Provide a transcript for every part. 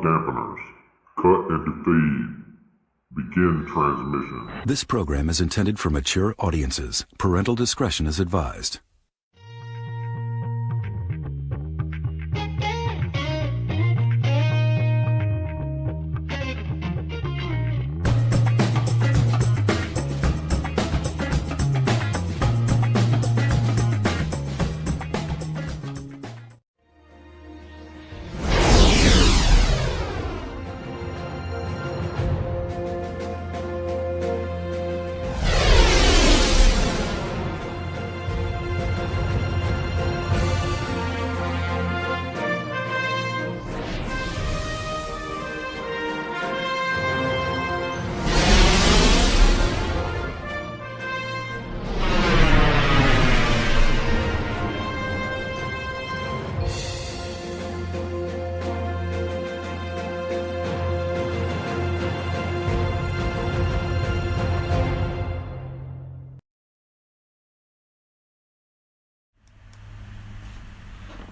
dampeners. Cut into feed. Begin transmission. This program is intended for mature audiences. Parental discretion is advised.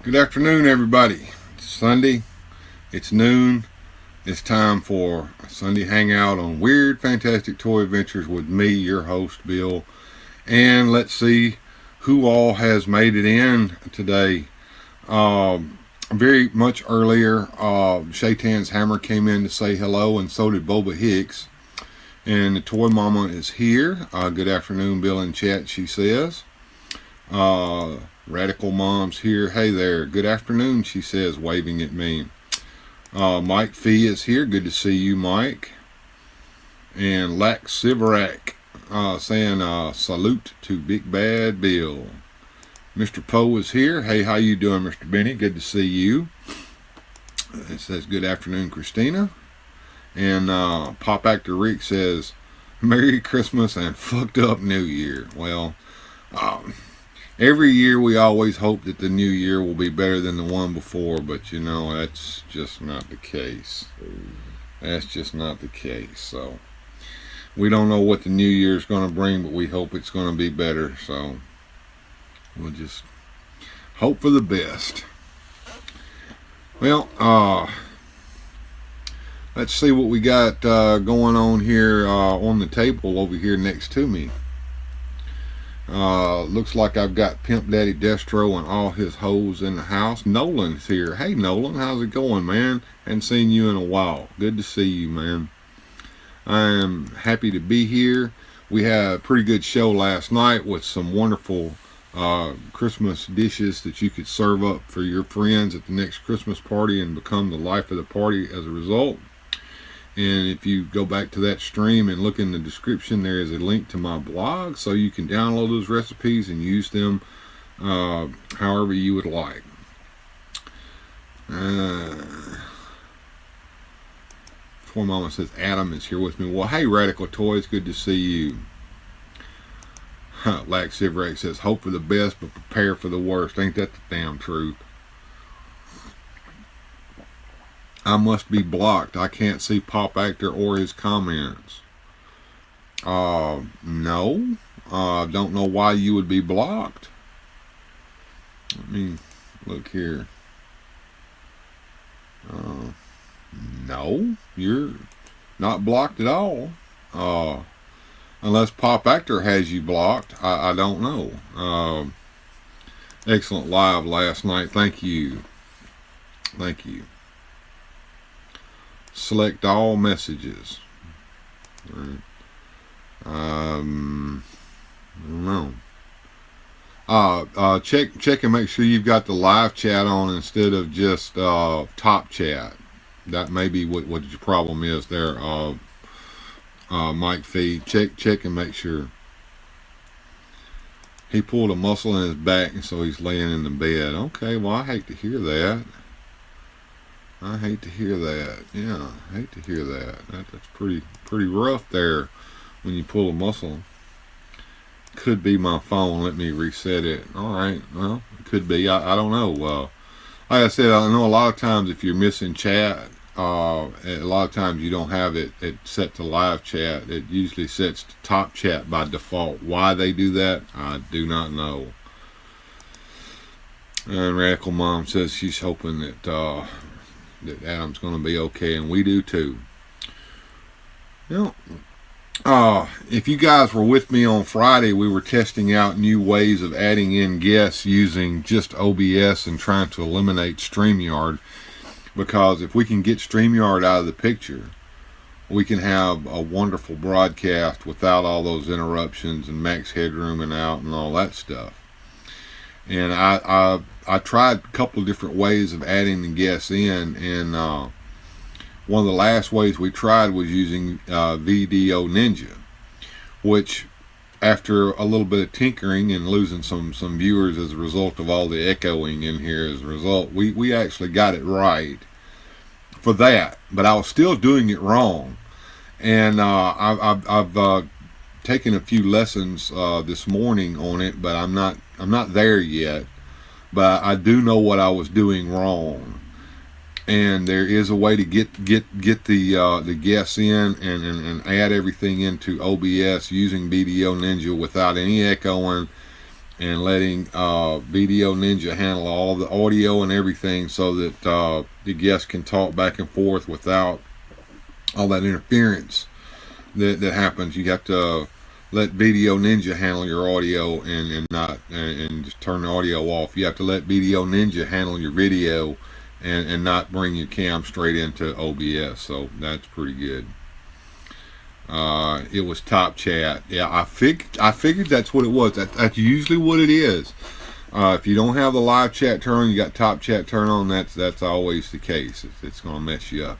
Good afternoon, everybody. It's Sunday. It's noon. It's time for a Sunday hangout on Weird Fantastic Toy Adventures with me, your host, Bill. And let's see who all has made it in today. Very much earlier, Shaitan's Hammer came in to say hello, and so did Boba Hicks. And the Toy Mama is here. Good afternoon, Bill in chat, she says. Radical Mom's here. Hey there. Good afternoon, she says, waving at me. Mike Fee is here. Good to see you, Mike. And Lax Sivarak saying salute to Big Bad Bill. Mr. Poe is here. Hey, how you doing, Mr. Benny? Good to see you. It says good afternoon, Christina. And Pop Actor Rick says Merry Christmas and fucked up New Year. Well, every year we always hope that the new year will be better than the one before, but you know, that's just not the case. That's just not the case. So we don't know what the new year is going to bring, but we hope it's going to be better. So we'll just hope for the best. Well, let's see what we got going on here on the table over here next to me. Looks like I've got Pimp Daddy Destro and all his hoes in the house. Nolan's here. Hey Nolan, how's it going, man? Hadn't seen you in a while. Good to see you, man. I am happy to be here. We had a pretty good show last night with some wonderful Christmas dishes that you could serve up for your friends at the next Christmas party and become the life of the party as a result. And if you go back to that stream and look in the description, there is a link to my blog, so you can download those recipes and use them however you would like. Before Mama says Adam is here with me. Well, hey Radical Toys, good to see you. Lax Sivrek says hope for the best but prepare for the worst. Ain't that the damn truth? I must be blocked. I can't see Pop Actor or his comments. No. Don't know why you would be blocked. Let me look here. No, you're not blocked at all. Unless Pop Actor has you blocked. I don't know. Excellent live last night. Thank you. Thank you. Select all messages. Right. I don't know. Check and make sure you've got the live chat on instead of just top chat. That may be what your problem is there, Mike Fee. Check and make sure. He pulled a muscle in his back, and so he's laying in the bed. Okay, well, I hate to hear that. I hate to hear that. Yeah, I hate to hear that. That's pretty rough there when you pull a muscle. Could be my phone. Let me reset it. All right. Well, it could be. I don't know. Like I said, I know a lot of times if you're missing chat, a lot of times you don't have it set to live chat. It usually sets to top chat by default. Why they do that, I do not know. And Radical Mom says she's hoping that that Adam's going to be okay, and we do too. You know, if you guys were with me on Friday, we were testing out new ways of adding in guests using just OBS and trying to eliminate StreamYard, because if we can get StreamYard out of the picture, we can have a wonderful broadcast without all those interruptions and max headroom and out and all that stuff. And I tried a couple of different ways of adding the guests in, and one of the last ways we tried was using Video Ninja, which after a little bit of tinkering and losing some viewers as a result of all the echoing in here as a result, we actually got it right for that, but I was still doing it wrong. And I've taken a few lessons this morning on it, but I'm not there yet. But I do know what I was doing wrong, and there is a way to get the guests in and add everything into OBS using Video Ninja without any echoing, and letting Video Ninja handle all of the audio and everything, so that the guests can talk back and forth without all that interference that happens. You have to let Video Ninja handle your audio and just turn the audio off. You have to let Video Ninja handle your video and not bring your cam straight into OBS. So that's pretty good. It was Top Chat. Yeah, I figured that's what it was. That's usually what it is. If you don't have the live chat turn on, you got Top Chat turn on. That's always the case. It's going to mess you up.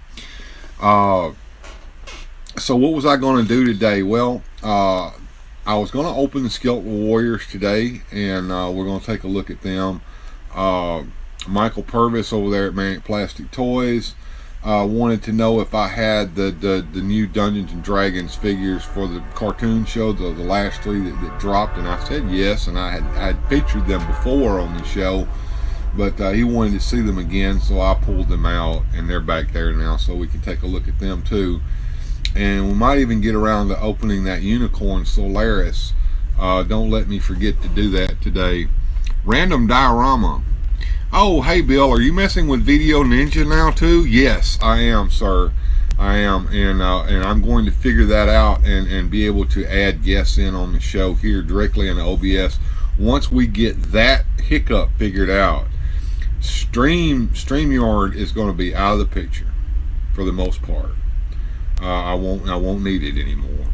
So what was I going to do today? Well, I was going to open the Skeletal Warriors today, and we're going to take a look at them. Michael Purvis over there at Manic Plastic Toys wanted to know if I had the new Dungeons and Dragons figures for the cartoon show, the last three that dropped, and I said yes, and I had featured them before on the show, but he wanted to see them again, so I pulled them out, and they're back there now, so we can take a look at them too. And we might even get around to opening that Unicorn Solaris. Don't let me forget to do that today. Random Diorama. Oh, hey Bill, are you messing with Video Ninja now too? Yes, I am, sir. I am, and I'm going to figure that out and be able to add guests in on the show here directly in OBS once we get that hiccup figured out. StreamYard is going to be out of the picture for the most part. I won't need it anymore.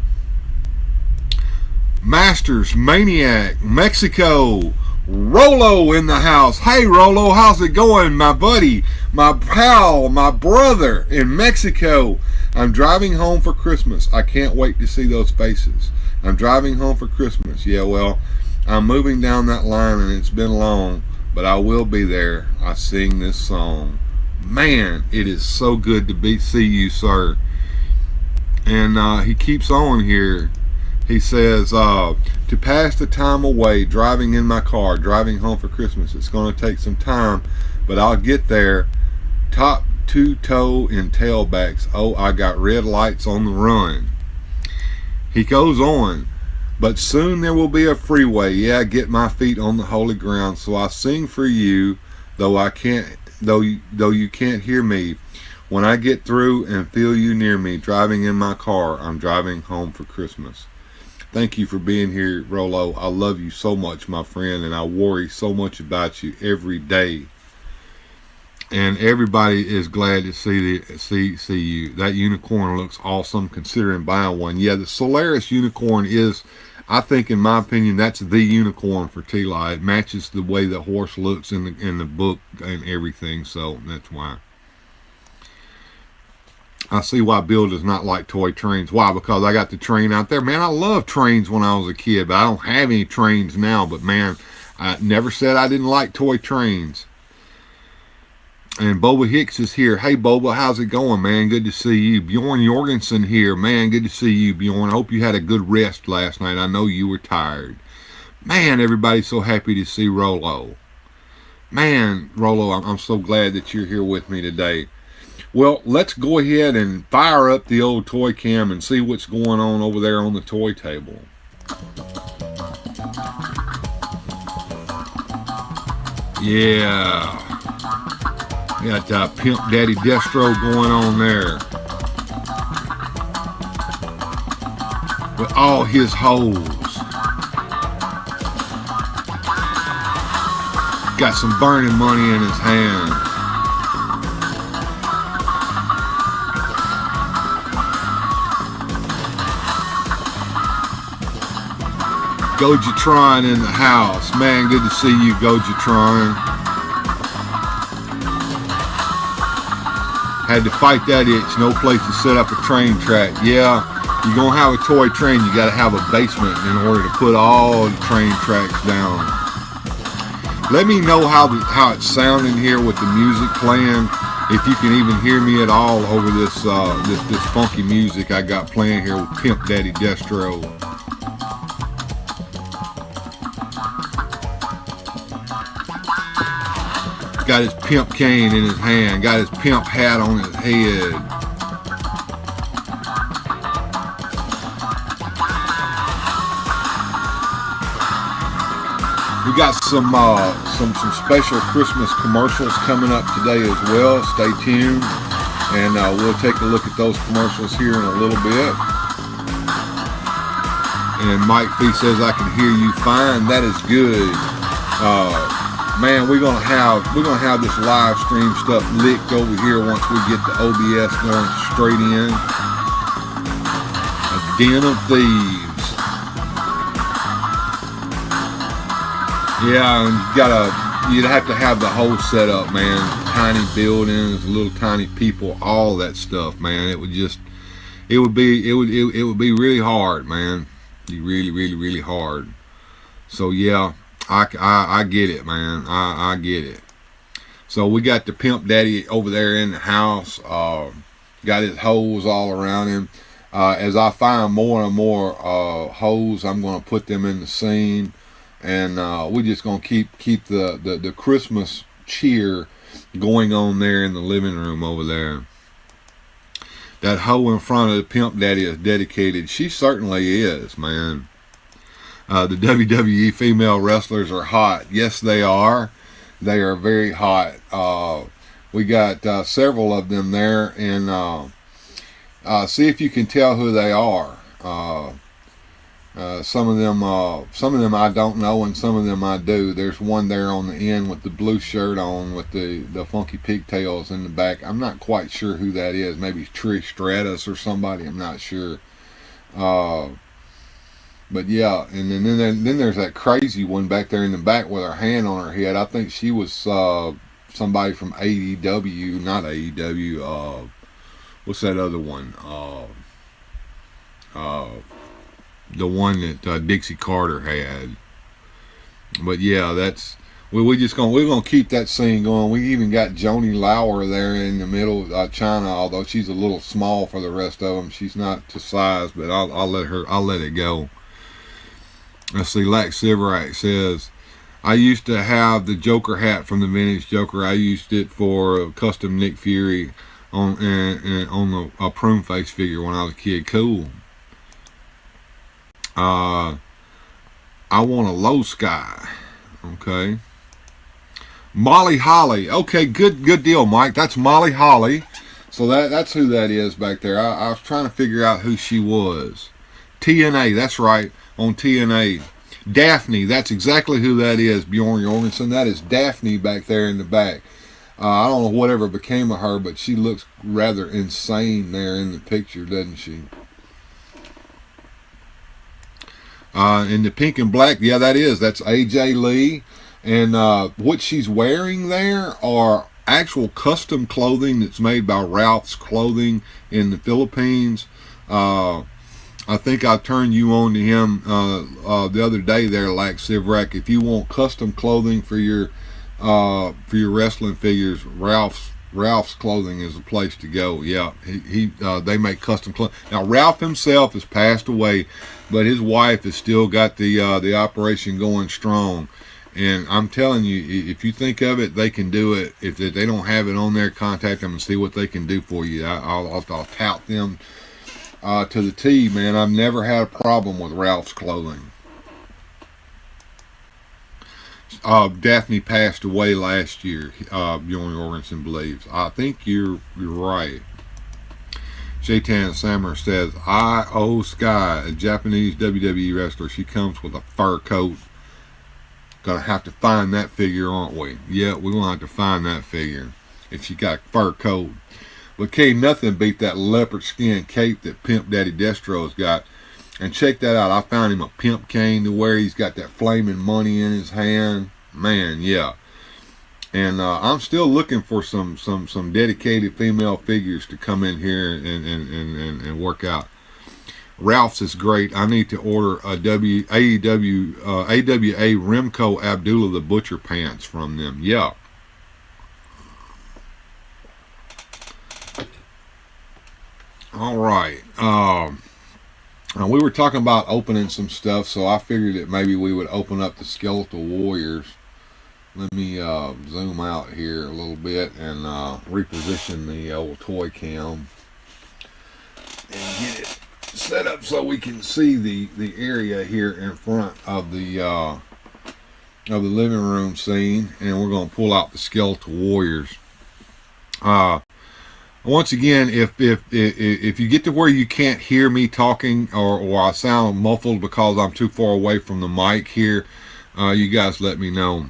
Masters Maniac Mexico. Rolo in the house. Hey Rolo, how's it going, my buddy, my pal, my brother in Mexico? I'm driving home for Christmas. I can't wait to see those faces. I'm driving home for Christmas. Yeah, well, I'm moving down that line and it's been long, but I will be there. I sing this song. Man, it is so good to see you, sir. And he keeps on here. He says, to pass the time away driving in my car, driving home for Christmas. It's going to take some time, but I'll get there. Top two-toe in tailbacks. Oh, I got red lights on the run. He goes on, but soon there will be a freeway. Yeah, get my feet on the holy ground. So I sing for you, though you can't hear me. When I get through and feel you near me, driving in my car, I'm driving home for Christmas. Thank you for being here, Rolo. I love you so much, my friend, and I worry so much about you every day. And everybody is glad to see you. That unicorn looks awesome, considering buying one. Yeah, the Solaris unicorn is, I think, in my opinion, that's the unicorn for T-Lie. It matches the way the horse looks in the book and everything, so that's why. I see why Bill does not like toy trains. Why? Because I got the train out there. Man, I loved trains when I was a kid, but I don't have any trains now. But man, I never said I didn't like toy trains. And Boba Hicks is here. Hey, Boba, how's it going, man? Good to see you. Bjorn Jorgensen here. Man, good to see you, Bjorn. I hope you had a good rest last night. I know you were tired. Man, everybody's so happy to see Rolo. Man, Rolo, I'm so glad that you're here with me today. Well, let's go ahead and fire up the old toy cam and see what's going on over there on the toy table. Yeah. Got Pimp Daddy Destro going on there with all his hoes. Got some burning money in his hand. Gojatron in the house. Man, good to see you, Gojatron. Had to fight that itch. No place to set up a train track. Yeah, you're going to have a toy train. You got to have a basement in order to put all the train tracks down. Let me know how it's sounding here with the music playing. If you can even hear me at all over this this funky music I got playing here with Pimp Daddy Destro. Got his pimp cane in his hand. Got his pimp hat on his head. We got some special Christmas commercials coming up today as well. Stay tuned, and we'll take a look at those commercials here in a little bit. And Mike Fee says I can hear you fine. That is good. Man, we're gonna have this live stream stuff licked over here once we get the OBS going straight in. A den of thieves. Yeah, and you'd have to have the whole setup, man. Tiny buildings, little tiny people, all that stuff, man. It would be really hard, man. Be really hard. So yeah. I get it, man. I get it. So we got the Pimp Daddy over there in the house. Got his hoes all around him. As I find more and more hoes, I'm going to put them in the scene, and we're just going to keep the Christmas cheer going on there in the living room over there. That hoe in front of the Pimp Daddy is dedicated. She certainly is, man. The WWE female wrestlers are hot. Yes, they are. They are very hot. We got several of them there, and see if you can tell who they are. Some of them I don't know, and some of them I do. There's one there on the end with the blue shirt on, with the funky pigtails in the back. I'm not quite sure who that is. Maybe Trish Stratus or somebody. I'm not sure. But yeah, and then there's that crazy one back there in the back with her hand on her head. I think she was somebody from AEW, not AEW. What's that other one? The one that Dixie Carter had. But yeah, we're gonna keep that scene going. We even got Joni Lauer there in the middle, China. Although she's a little small for the rest of them, she's not to size. But I'll let it go. Let's see, Lax Siverak says, I used to have the Joker hat from the vintage Joker. I used it for a custom Nick Fury on a prune face figure when I was a kid. Cool. I want a low sky. Okay. Molly Holly. Okay, good deal, Mike. That's Molly Holly. So that's who that is back there. I was trying to figure out who she was. TNA, that's right. On TNA. Daphne, that's exactly who that is, Bjorn Jorgensen. That is Daphne back there in the back. I don't know whatever became of her, but she looks rather insane there in the picture, doesn't she? In the pink and black, yeah, that's AJ Lee. And what she's wearing there are actual custom clothing that's made by Ralph's Clothing in the Philippines. I think I turned you on to him the other day there, like Sivrak. If you want custom clothing for your wrestling figures, Ralph's Clothing is the place to go. Yeah, they make custom clothing. Now Ralph himself has passed away, but his wife has still got the operation going strong. And I'm telling you, if you think of it, they can do it. If they don't have it on there, contact them and see what they can do for you. I'll tout them to the T, man. I've never had a problem with Ralph's Clothing. Daphne passed away last year. Bjorn Jorgensen believes. I think you're right. Shaitan Sammer says, Io Sky, a Japanese WWE wrestler. She comes with a fur coat. Gonna have to find that figure, aren't we? Yeah, we're gonna have to find that figure. If she got a fur coat. But can't nothing beat that leopard skin cape that Pimp Daddy Destro's got. And check that out. I found him a pimp cane to wear. He's got that flaming money in his hand. Man, yeah. And I'm still looking for some dedicated female figures to come in here and work out. Ralph's is great. I need to order a AWA Remco Abdullah the Butcher pants from them. Yeah. All right. We were talking about opening some stuff, so I figured that maybe we would open up the Skeletal Warriors. Let me zoom out here a little bit and reposition the old toy cam and get it set up so we can see the area here in front of the living room scene. And we're going to pull out the Skeletal Warriors. Once again, if you get to where you can't hear me talking or I sound muffled because I'm too far away from the mic here, you guys let me know.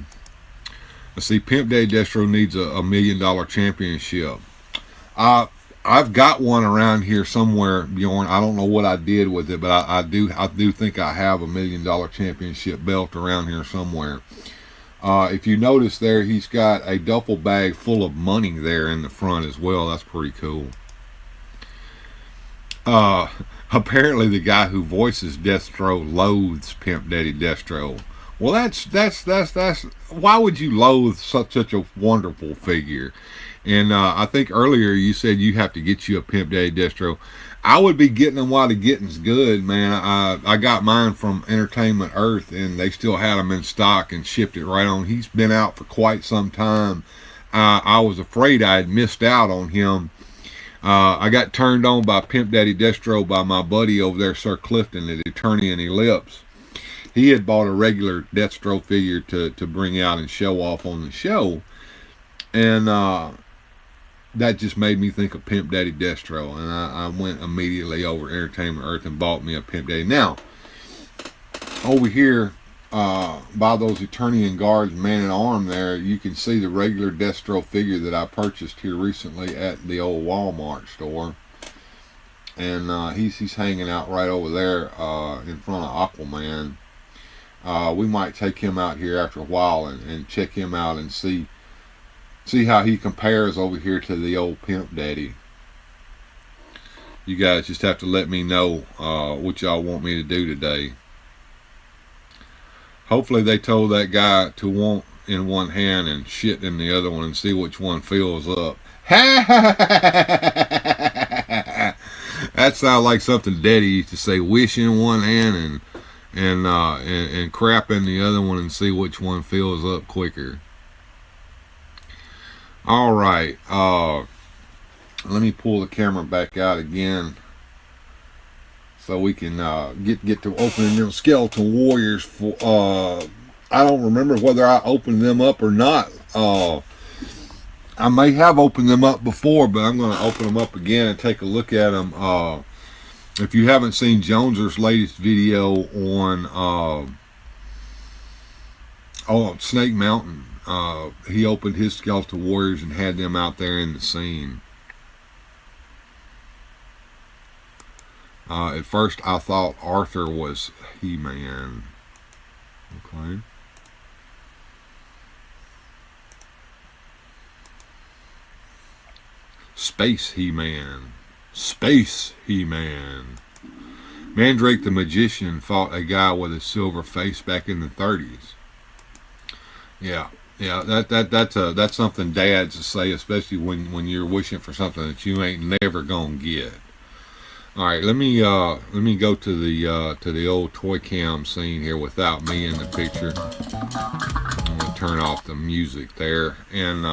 Let's see, Pimp Daddy Destro needs a $1 million championship. I've got one around here somewhere, Bjorn. I don't know what I did with it, but I do think I have a $1 million championship belt around here somewhere. If you notice there, he's got a duffel bag full of money there in the front as well. That's pretty cool. Apparently the guy who voices Destro loathes Pimp Daddy Destro. Well, that's why would you loathe such a wonderful figure? And I think earlier you said you have to get you a Pimp Daddy Destro. I would be getting them while the getting's good, man. I got mine from Entertainment Earth, and they still had them in stock and shipped it right on. He's been out for quite some time. I was afraid I had missed out on him. I got turned on by Pimp Daddy Destro by my buddy over there, Sir Clifton, at Eternity and Ellipse. He had bought a regular Destro figure to bring out and show off on the show. And that just made me think of Pimp Daddy Destro. And I went immediately over Entertainment Earth and bought me a Pimp Daddy. Now, over here by those Eternian Guards man-at-arm there, you can see the regular Destro figure that I purchased here recently at the old Walmart store. And he's hanging out right over there in front of Aquaman. We might take him out here after a while and check him out and see how he compares over here to the old Pimp Daddy. You guys just have to let me know what y'all want me to do today. Hopefully they told that guy to want in one hand and shit in the other one and see which one fills up. That sounds like something Daddy used to say. Wish in one hand and crap in the other one and see which one fills up quicker. All right, let me pull the camera back out again so we can get to opening them Skeleton Warriors. For I don't remember whether I opened them up or not. I may have opened them up before, but I'm going to open them up again and take a look at them. If you haven't seen Joneser's latest video on Snake Mountain, he opened his Skeletal Warriors and had them out there in the scene. At first I thought Arthur was He-Man. Okay. Space He-Man. Space He-Man. Mandrake the Magician fought a guy with a silver face back in the 30s. Yeah, that's something dads say, especially when you're wishing for something that you ain't never gonna get. All right, let me go to the old toy cam scene here without me in the picture. I'm gonna turn off the music there, and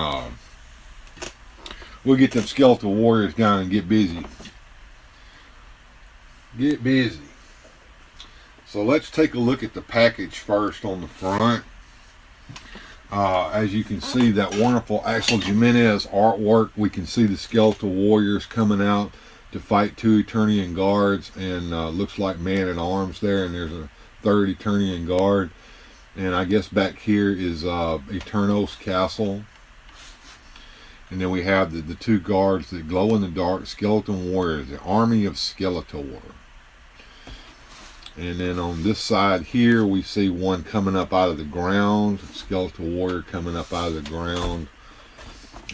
we'll get them Skeletal Warriors down and get busy. Get busy. So let's take a look at the package first on the front. As you can see, that wonderful Axel Jimenez artwork. We can see the skeletal warriors coming out to fight 2 Eternian guards, and looks like man-at-arms there, and there's a 3rd Eternian guard. And I guess back here is Eternos Castle. And then we have the 2 guards that glow in the dark, skeleton warriors, the army of Skeletor. And then on this side here, we see one coming up out of the ground, skeletal warrior coming up out of the ground.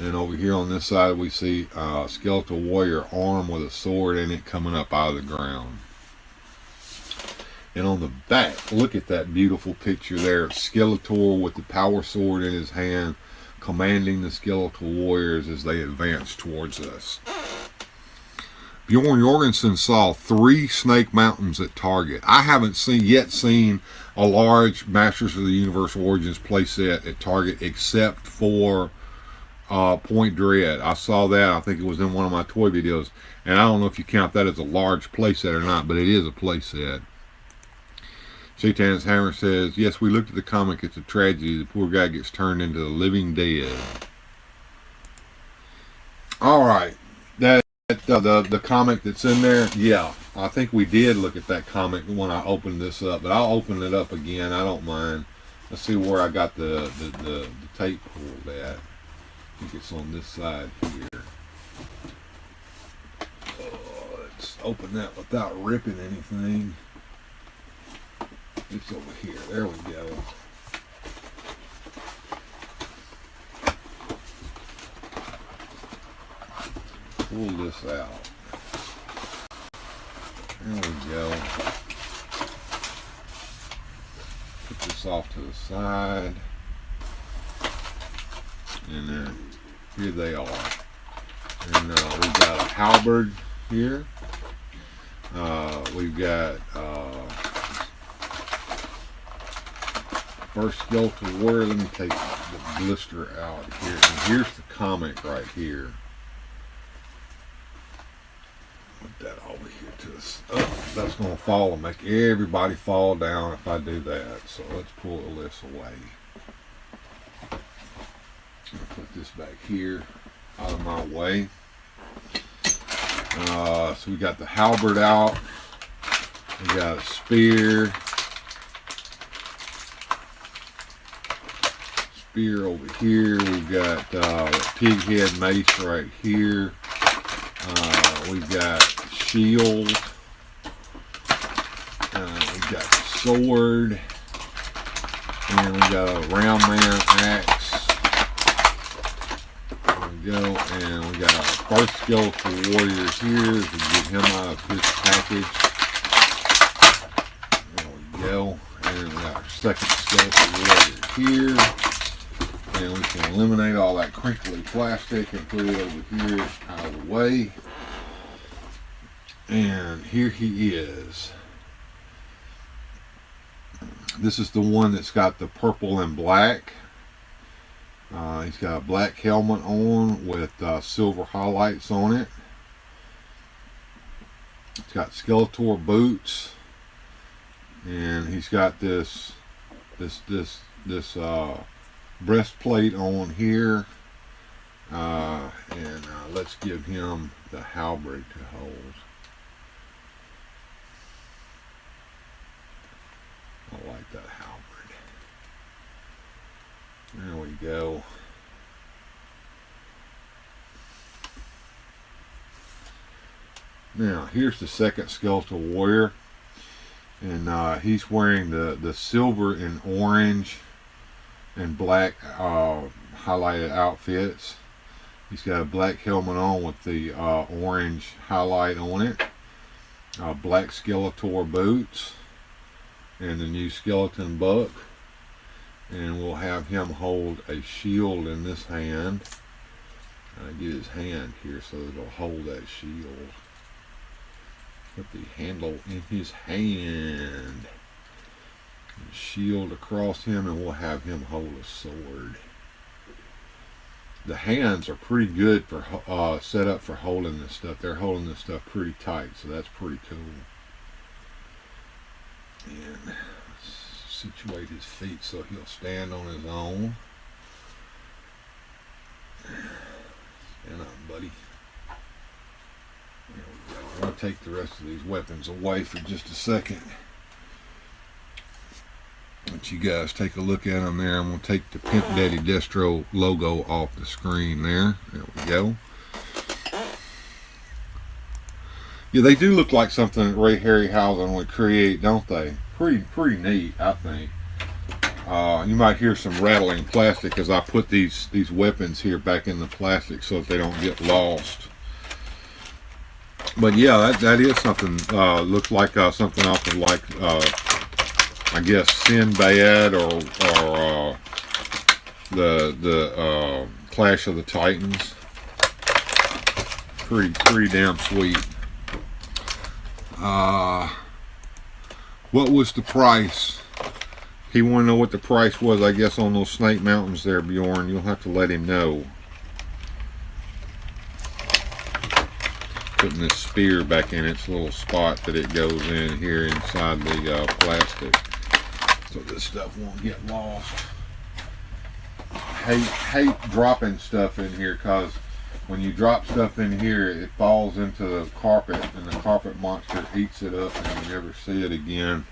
And over here on this side, we see skeletal warrior arm with a sword in it coming up out of the ground. And on the back, look at that beautiful picture there of Skeletor with the power sword in his hand, commanding the skeletal warriors as they advance towards us. Bjorn Jorgensen saw 3 Snake Mountains at Target. I haven't yet seen a large Masters of the Universe Origins playset at Target except for Point Dread. I saw that. I think it was in one of my toy videos. And I don't know if you count that as a large playset or not, but it is a playset. Shaitan's Hammer says, yes, we looked at the comic. It's a tragedy. The poor guy gets turned into the living dead. All right. The comic that's in there, yeah, I think we did look at that comic when I opened this up, but I'll open it up again. I don't mind. Let's see where I got the tape pulled at. I think it's on this side here. Let's open that without ripping anything. It's over here. There we go. Pull this out. There we go. Put this off to the side. And then here they are. And we've got a halberd here. We've got first skeletal warrior. Let me take the blister out here. And here's the comic right here. Put that over here to us. Oh, that's going to fall and make everybody fall down if I do that. So let's pull this away. Put this back here out of my way. So we got the halberd out. We got a spear. Spear over here. We've got pig head mace right here. We've got shield. We've got sword. And we got a round man axe. There we go. And we got our first skeletal warrior here to get him out of his package. There we go. And we got our second skeletal warrior here. And we can eliminate all that crinkly plastic and put it over here out of the way. And here he is. This is the one that's got the purple and black. He's got a black helmet on with silver highlights on it. It's got Skeletor boots. And he's got this breastplate on here. And let's give him the halberd to hold. I like that halberd. There we go. Now here's the second skeletal warrior, and he's wearing the silver and orange and black highlighted outfits. He's got a black helmet on with the orange highlight on it, black Skeletor boots, and the new skeleton buck. And we'll have him hold a shield in this hand. Get his hand here so it'll hold that shield. Put the handle in his hand. And shield across him, and we'll have him hold a sword. The hands are pretty good for set up for holding this stuff. They're holding this stuff pretty tight, so that's pretty cool. And let's situate his feet so he'll stand on his own. Stand up, buddy. There we go. I'm going to take the rest of these weapons away for just a second. Let you guys take a look at them there. I'm going to take the Pimp Daddy Destro logo off the screen there. There we go. Yeah, they do look like something that Ray Harryhausen would create, don't they? Pretty neat, I think. You might hear some rattling plastic as I put these weapons here back in the plastic so that they don't get lost. But yeah, that is something. Looks like something off of like I guess Sinbad or the Clash of the Titans. Pretty damn sweet. What was the price? He wanted to know what the price was, I guess, on those Snake Mountains there, Bjorn. You'll have to let him know. Putting this spear back in its little spot that it goes in here inside the plastic, so this stuff won't get lost. Hate dropping stuff in here, because when you drop stuff in here, it falls into the carpet, and the carpet monster eats it up, and you never see it again.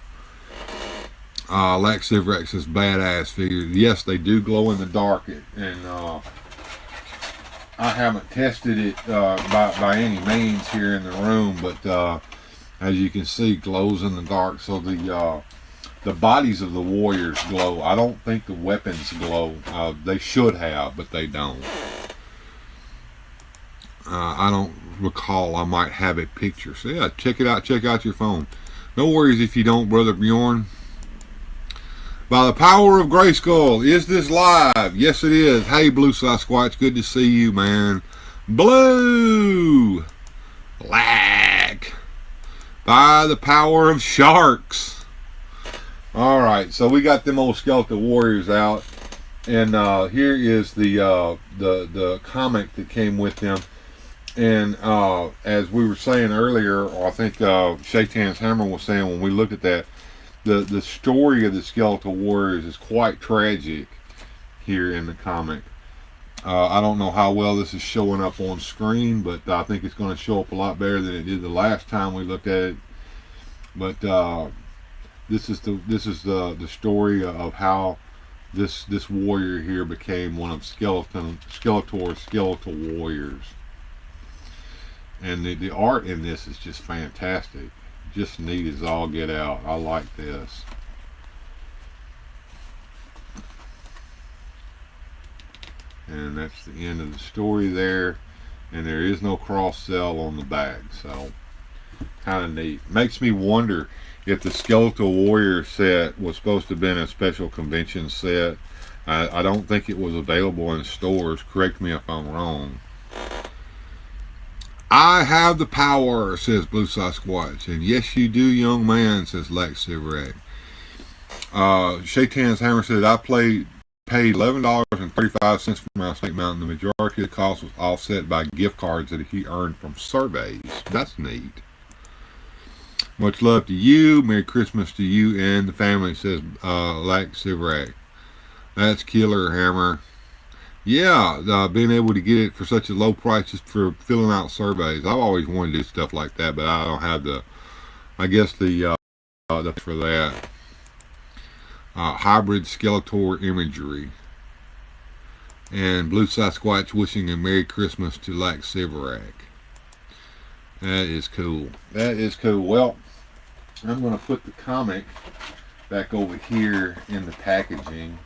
Lex Sivrex says badass figures. Yes, they do glow in the dark, and I haven't tested it by any means here in the room, but as you can see, glows in the dark. So the bodies of the warriors glow. I don't think the weapons glow. They should have, but they don't. I don't recall. I might have a picture. So yeah, check it out. Check out your phone. No worries if you don't, Brother Bjorn. By the power of Grayskull, is this live? Yes, it is. Hey, Blue Sasquatch, good to see you, man. Blue! Black! By the power of sharks. Alright, so we got them old skeletal warriors out. And here is the comic that came with them. And as we were saying earlier, or I think Shaitan's Hammer was saying when we looked at that, the story of the Skeletal Warriors is quite tragic here in the comic. I don't know how well this is showing up on screen, but I think it's going to show up a lot better than it did the last time we looked at it. But this is the story of how this warrior here became one of Skeletor's skeletal warriors. And the art in this is just fantastic. Just neat as all get out. I like this. And that's the end of the story there. And there is no cross sell on the back. So, kind of neat. Makes me wonder if the Skeletal Warrior set was supposed to have been a special convention set. I don't think it was available in stores. Correct me if I'm wrong. I have the power, says Blue Sasquatch. And yes, you do, young man, says Lex Sivrak. Shaitan's Hammer said, I paid $11.35 for my Snake Mountain. The majority of the cost was offset by gift cards that he earned from surveys. That's neat. Much love to you. Merry Christmas to you and the family, says Lex Sivrak. That's killer, Hammer. Yeah, being able to get it for such a low price just for filling out surveys. I've always wanted to do stuff like that, but I don't have the for that. Hybrid Skeletor imagery. And Blue Sasquatch wishing a Merry Christmas to Lex Sivrak. That is cool. That is cool. Well, I'm going to put the comic back over here in the packaging.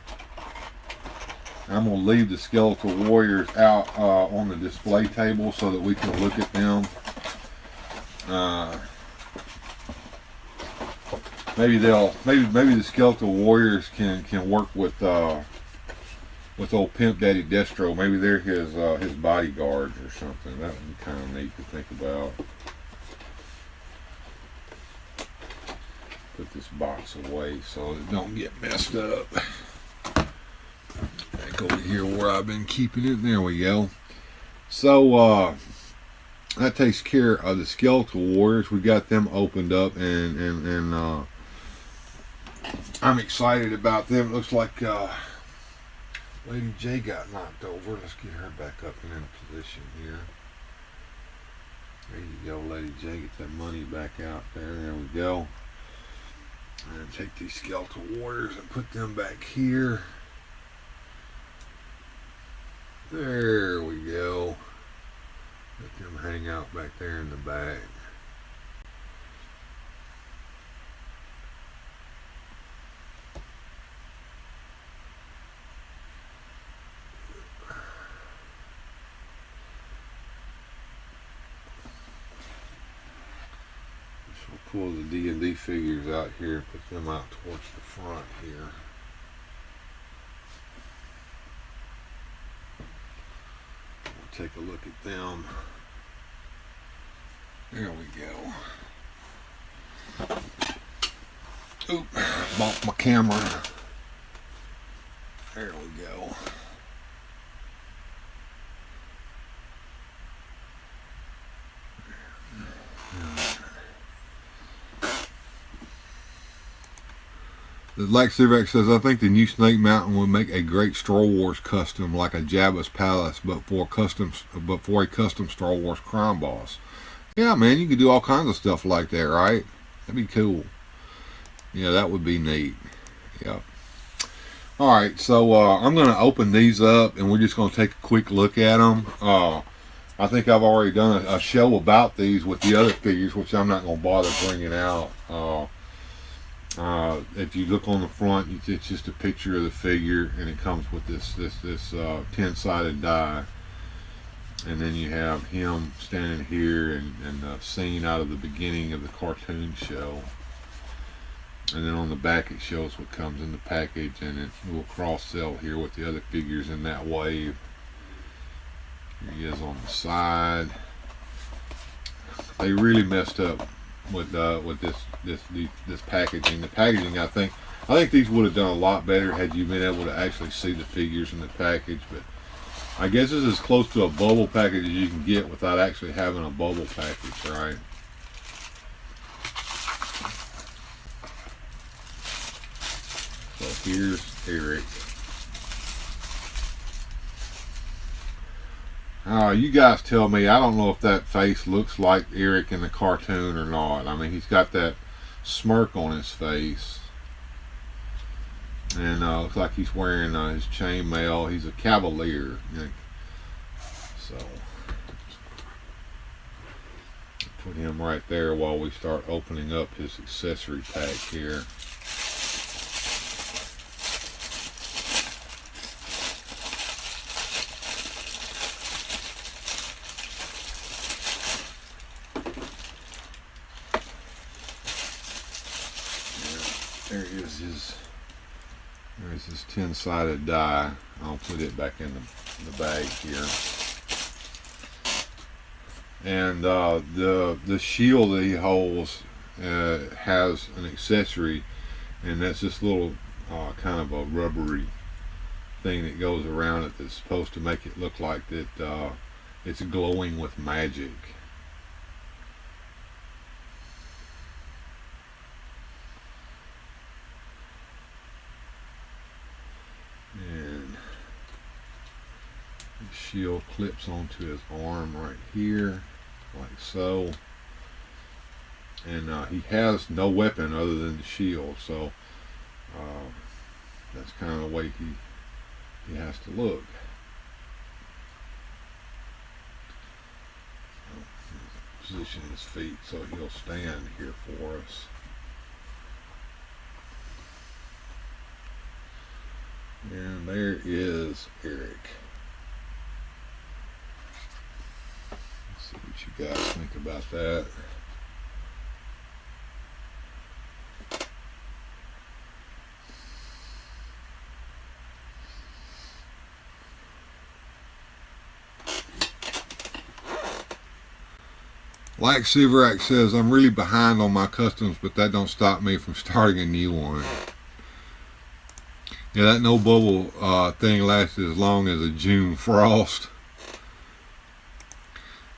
I'm going to leave the Skeletal Warriors out on the display table so that we can look at them. Maybe the Skeletal Warriors can work with old Pimp Daddy Destro. Maybe they're his bodyguards or something. That would be kind of neat to think about. Put this box away so it don't get messed up. Back over here where I've been keeping it. There we go. So that takes care of the Skeletal Warriors. We got them opened up and I'm excited about them. It looks like Lady J got knocked over. Let's get her back up and in position here. There you go, Lady J. Get that money back out there. There we go. And take these skeletal warriors and put them back here. There we go. Let them hang out back there in the back. Pull the D&D figures out here and put them out towards the front here. We'll take a look at them. There we go. Oop, bumped my camera. There we go. Like Civac says, I think the new Snake Mountain would make a great Star Wars custom, like a Jabba's Palace, but for a custom Star Wars crime boss. Yeah, man, you could do all kinds of stuff like that, right? That'd be cool. Yeah, that would be neat. Yeah. All right, so I'm going to open these up, and we're just going to take a quick look at them. I think I've already done a show about these with the other figures, which I'm not going to bother bringing out. If you look on the front, it's just a picture of the figure, and it comes with this 10-sided die. And then you have him standing here and the scene out of the beginning of the cartoon show. And then on the back it shows what comes in the package, and it will cross-sell here with the other figures in that wave. Here he is on the side. They really messed up with this packaging. The packaging, I think these would have done a lot better had you been able to actually see the figures in the package. But I guess this is as close to a bubble package as you can get without actually having a bubble package, right? So here's Eric. You guys tell me. I don't know if that face looks like Eric in the cartoon or not. I mean, he's got that smirk on his face, and looks like he's wearing his chainmail. He's a cavalier, so put him right there while we start opening up his accessory pack here. There's his 10-sided die. I'll put it back in the bag here. And the shield that he holds has an accessory, and that's this little kind of a rubbery thing that goes around it that's supposed to make it look like that it's glowing with magic. Shield clips onto his arm right here, like so, and he has no weapon other than the shield, so that's kind of the way he has to look. So, position his feet so he'll stand here for us. And there is Eric. See what you guys think about that. Like Silverac says, I'm really behind on my customs, but that don't stop me from starting a new one. Yeah, that no bubble thing lasted as long as a June frost.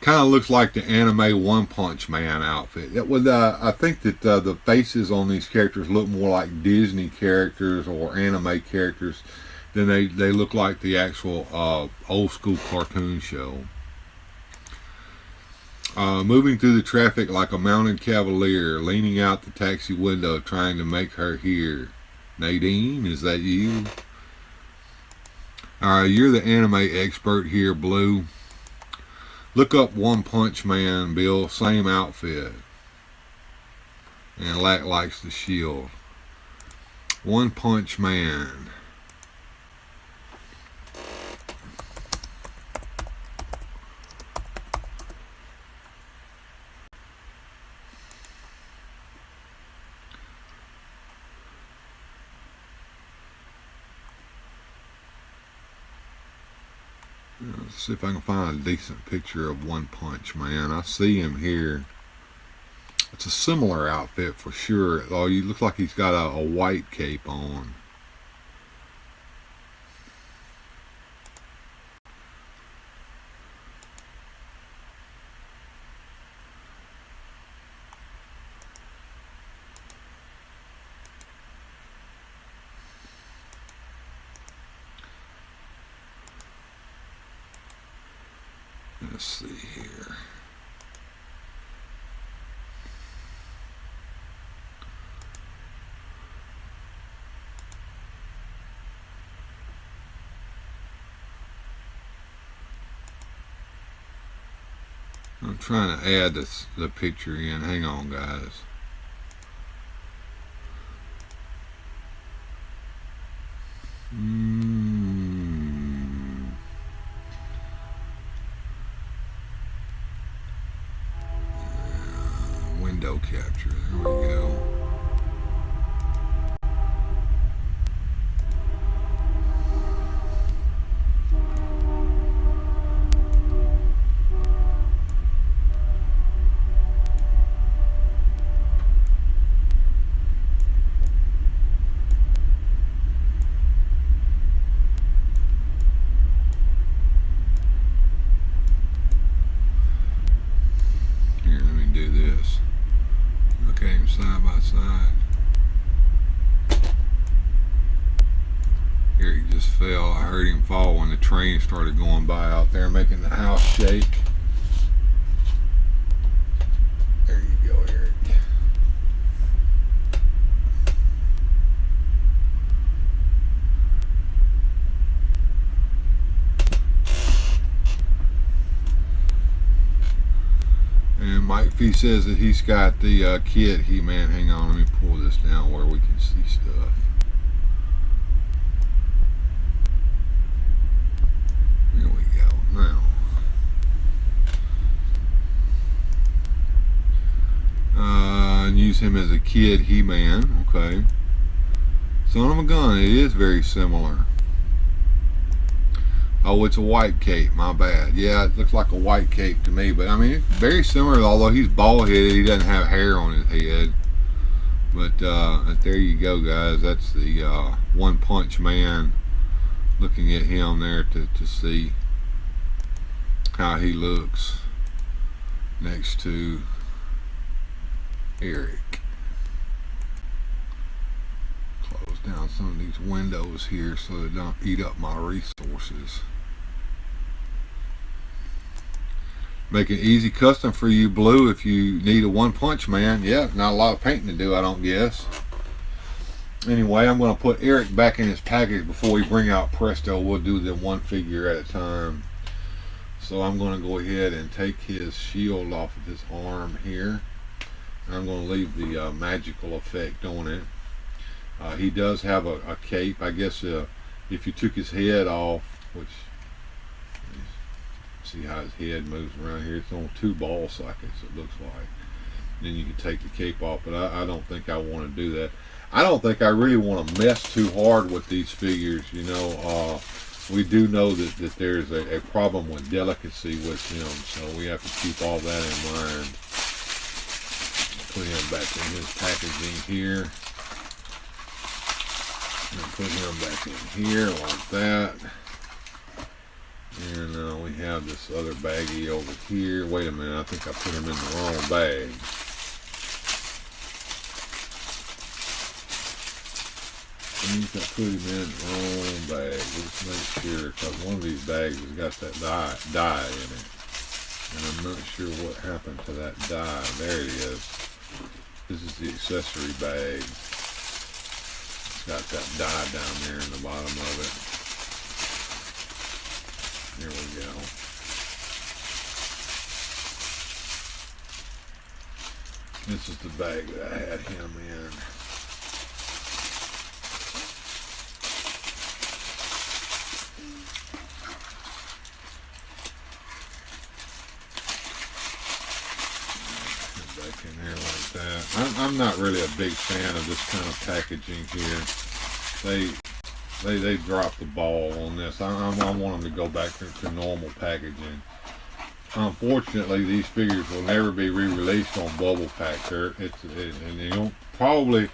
Kind of looks like the anime One Punch Man outfit. It was, I think that the faces on these characters look more like Disney characters or anime characters than they look like the actual old school cartoon show. Moving through the traffic like a mounted cavalier, leaning out the taxi window, trying to make her hear. Nadine, is that you? You're the anime expert here, Blue. Look up One Punch Man, Bill. Same outfit. And Lack likes the shield. One Punch Man. Let's see if I can find a decent picture of One Punch Man. I see him here. It's a similar outfit for sure. Oh, he looks like he's got a white cape on. Let's see here. I'm trying to add the picture in. Hang on, guys. Window capture. There we go. Here, let me do this. Look at him side by side. Here he just fell. I heard him fall when the train started going by out there, making the house shake. There you go, Eric. And Mike Fee says that he's got the kit He-Man. Hang on, let me pull this down where we can see stuff. There we go. Now, and use him as a kid He-Man. Okay. Son of a gun, it is very similar. Oh, it's a white cape. My bad. Yeah, it looks like a white cape to me. But, I mean, it's very similar. Although he's bald-headed, he doesn't have hair on his head. But there you go, guys. That's the One Punch Man. Looking at him there to see how he looks next to Eric. Close down some of these windows here so they don't eat up my resources. Make an easy custom for you, Blue, if you need a One Punch Man. Yeah, not a lot of painting to do, I don't guess. Anyway, I'm going to put Eric back in his package before we bring out Presto. We'll do them one figure at a time. So I'm going to go ahead and take his shield off of his arm here. I'm going to leave the magical effect on it. He does have a cape. I guess if you took his head off, which, see how his head moves around here. It's on 2 ball sockets, it looks like. Then you can take the cape off, but I don't think I want to do that. I don't think I really want to mess too hard with these figures. You know, we do know that there's a problem with delicacy with him, so we have to keep all that in mind. Put him back in his packaging here. And put him back in here like that. And we have this other baggie over here. Wait a minute, I think I put him in the wrong bag. I think I put him in the wrong bag. Let's make sure, because one of these bags has got that dye in it. And I'm not sure what happened to that dye. There it is. This is the accessory bag. It's got that dye down there in the bottom of it. Here we go. This is the bag that I had him in. Back in there like that. I'm not really a big fan of this kind of packaging here. They dropped the ball on this. I want them to go back to normal packaging. Unfortunately, these figures will never be re-released on bubble pack. And you don't probably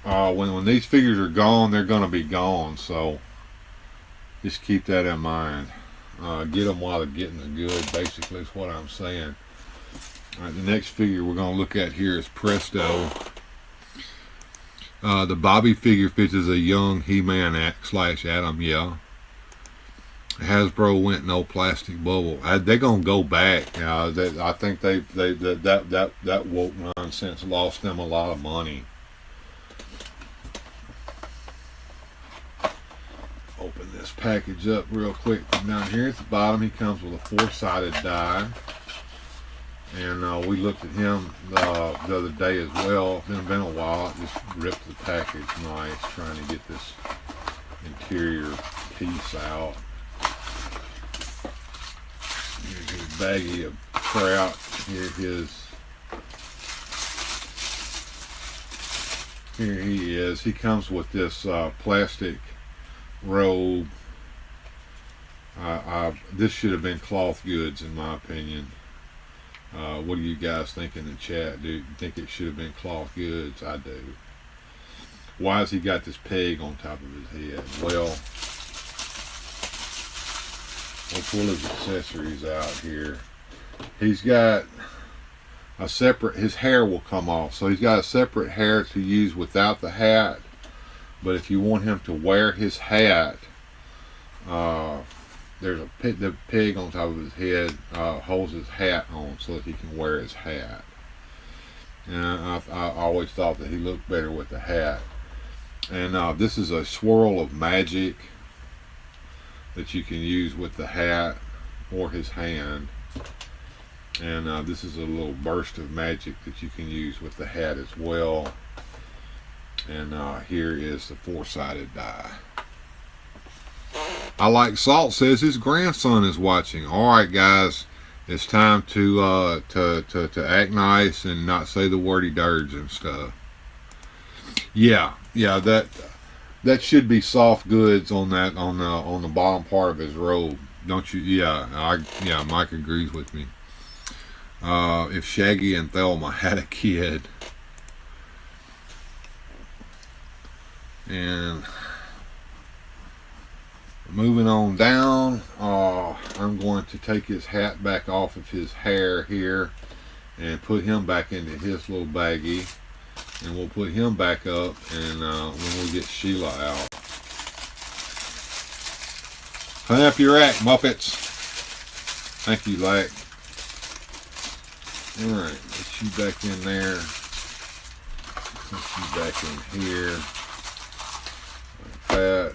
when these figures are gone, they're going to be gone. So just keep that in mind. Get them while they're getting the good. Basically, is what I'm saying. All right, the next figure we're going to look at here is Presto. The Bobby figure features a young He-Man / Adam. Yeah. Hasbro went no plastic bubble. They're gonna go back. I think that woke nonsense lost them a lot of money. Open this package up real quick. Down here at the bottom, he comes with a 4-sided die. And we looked at him the other day as well. It's been a while. I just ripped the package nice, trying to get this interior piece out. Here's his baggie of trout. Here he is. He comes with this plastic robe. This should have been cloth goods, in my opinion. What do you guys think in the chat? Do you think it should have been cloth goods? I do. Why has he got this peg on top of his head? Well, we'll pull his accessories out here. He's got a separate, his hair will come off. So he's got a separate hair to use without the hat. But if you want him to wear his hat, there's the peg on top of his head holds his hat on so that he can wear his hat. And I always thought that he looked better with the hat. And this is a swirl of magic that you can use with the hat or his hand. And this is a little burst of magic that you can use with the hat as well. And here is the 4-sided die. I Like Salt says his grandson is watching. All right, guys, it's time to act nice and not say the wordy dirge and stuff. Yeah, that should be soft goods on that on the bottom part of his robe, don't you? Yeah, Mike agrees with me. If Shaggy and Thelma had a kid, and moving on down, I'm going to take his hat back off of his hair here and put him back into his little baggie, and we'll put him back up, and when we get Sheila out. Clean up your act, Muppets. Thank you, Lack. Alright, get you back in there. Put you back in here. Like that.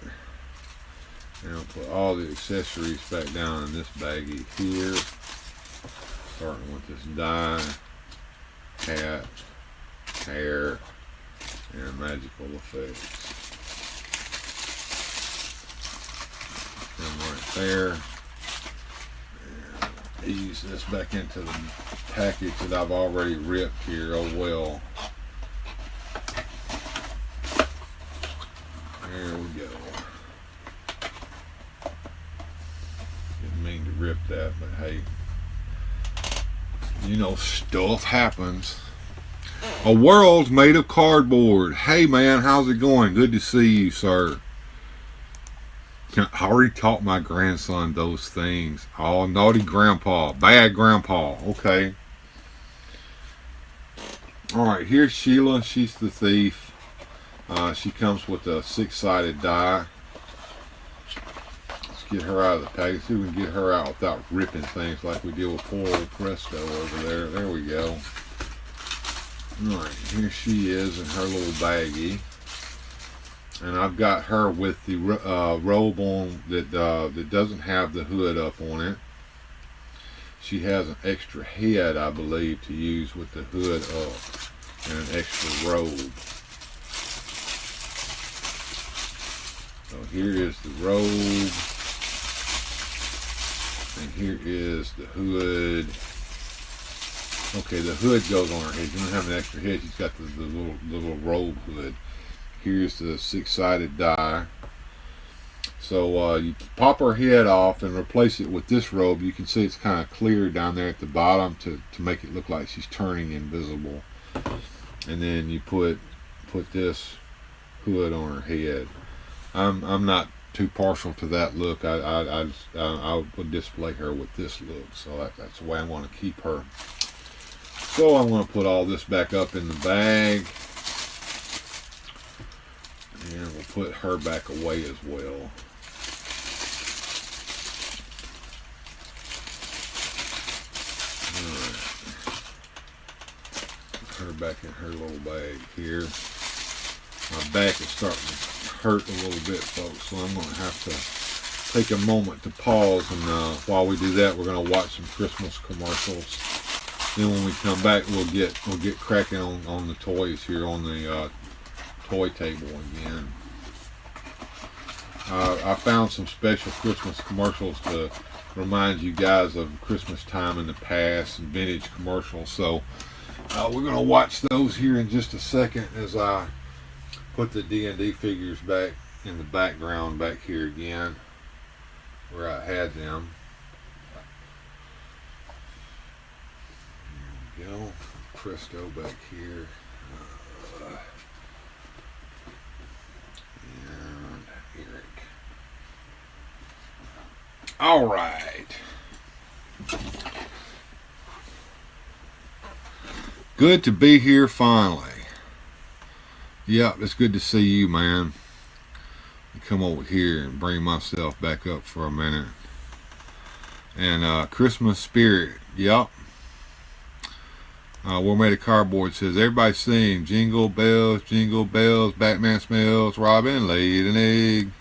And I'll put all the accessories back down in this baggie here. Starting with this die, hat, hair, and magical effects. And right there. And ease this back into the package that I've already ripped here. Oh well. There we go. Didn't mean to rip that, but hey, you know, stuff happens. A world made of cardboard. Hey man, how's it going? Good to see you, sir. I already taught my grandson those things. Oh, naughty grandpa, bad grandpa. Okay. All right, here's Sheila. She's the thief. She comes with a 6-sided die. Let's get her out of the package. See if we can get her out without ripping things like we did with poor old Presto over there. There we go. All right, here she is in her little baggie. And I've got her with the robe on that doesn't have the hood up on it. She has an extra head, I believe, to use with the hood up, and an extra robe. So here is the robe, and here is the hood. Okay, the hood goes on her head. She doesn't have an extra head. She's got the little robe hood. Here's the 6-sided die. So you pop her head off and replace it with this robe. You can see it's kind of clear down there at the bottom to make it look like she's turning invisible. And then you put this hood on her head. I'm not too partial to that look. I would display her with this look. So that's the way I want to keep her. So I'm going to put all this back up in the bag. And we'll put her back away as well. Alright. Put her back in her little bag here. My back is starting to hurt a little bit, folks, so I'm going to have to take a moment to pause, and while we do that, we're going to watch some Christmas commercials. Then when we come back, we'll get cracking on the toys here on the toy table again. I found some special Christmas commercials to remind you guys of Christmas time in the past and vintage commercials. So we're going to watch those here in just a second as I put the D&D figures back in the background back here again where I had them. There we go. Presto back here. And Eric. All right. Good to be here finally. Yep, it's good to see you, man. Come over here and bring myself back up for a minute. And Christmas spirit. Yep. We're made of cardboard says, everybody sing jingle bells, Batman smells, Robin laid an egg.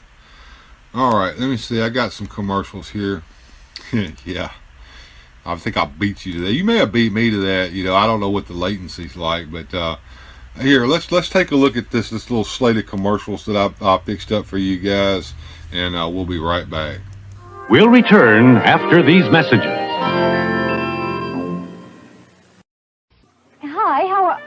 Alright, let me see. I got some commercials here. Yeah. I think I beat you to that. You may have beat me to that. You know, I don't know what the latency's like, but here, let's take a look at this little slate of commercials that I fixed up for you guys, and we'll be right back. We'll return after these messages. Hi, how are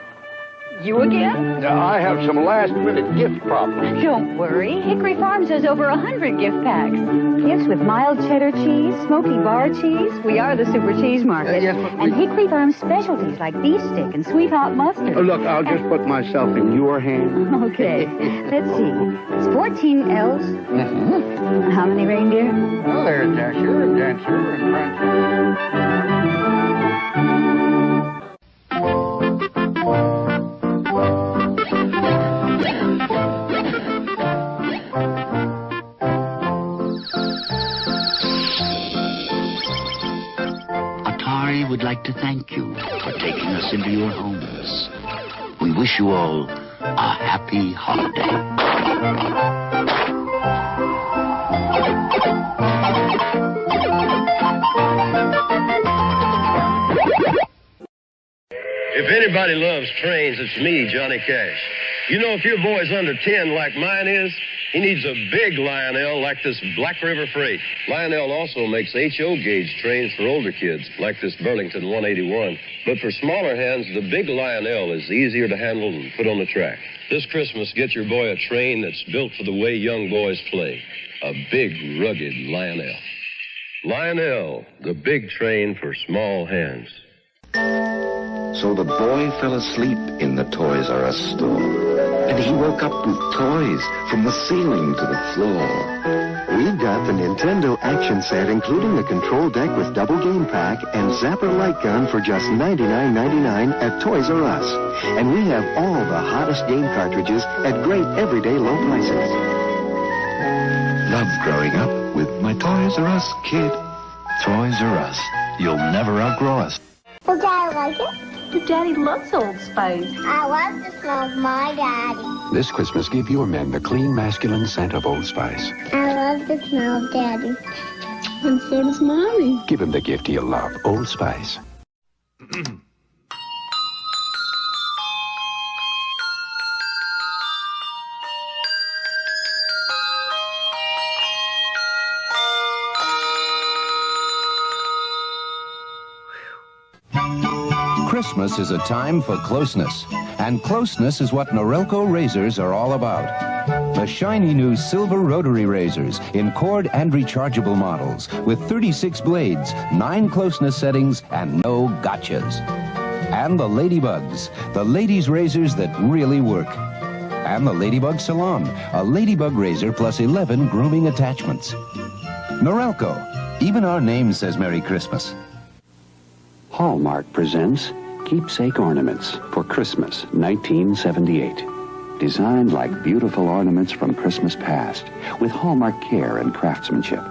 you again? I have some last-minute gift problems. Don't worry. Hickory Farms has over 100 gift packs. Gifts with mild cheddar cheese, smoky bar cheese. We are the super cheese market. Yes, but and Hickory Farms specialties like beef stick and sweet hot mustard. Oh, look, I'll just put myself in your hands. Okay. Let's see. It's 14 elves. Mm-hmm. How many reindeer? Well, there's Dasher and Dancer and Prancer. Would like to thank you for taking us into your homes. We wish you all a happy holiday. If anybody loves trains, it's me, Johnny Cash. You know, if your boy's under 10 like mine is, he needs a big Lionel like this Black River Freight. Lionel also makes HO gauge trains for older kids, like this Burlington 181. But for smaller hands, the big Lionel is easier to handle and put on the track. This Christmas, get your boy a train that's built for the way young boys play. A big, rugged Lionel. Lionel, the big train for small hands. So the boy fell asleep in the Toys R Us store. And he woke up with toys from the ceiling to the floor. We've got the Nintendo action set, including the control deck with double game pack and Zapper light gun for just $99.99 at Toys R Us. And we have all the hottest game cartridges at great everyday low prices. Loved growing up with my Toys R Us kid. Toys R Us. You'll never outgrow us. Does Daddy like it? Your daddy loves Old Spice. I love the smell of my daddy. This Christmas, give your men the clean, masculine scent of Old Spice. I love the smell of Daddy. And so does Mommy. Give him the gift he'll love, Old Spice. Christmas is a time for closeness, and closeness is what Norelco razors are all about. The shiny new silver rotary razors in cord and rechargeable models with 36 blades, 9 closeness settings, and no gotchas. And the Ladybugs, the ladies' razors that really work. And the Ladybug Salon, a ladybug razor plus 11 grooming attachments. Norelco, even our name says Merry Christmas. Hallmark presents Keepsake Ornaments for Christmas 1978. Designed like beautiful ornaments from Christmas past with Hallmark care and craftsmanship.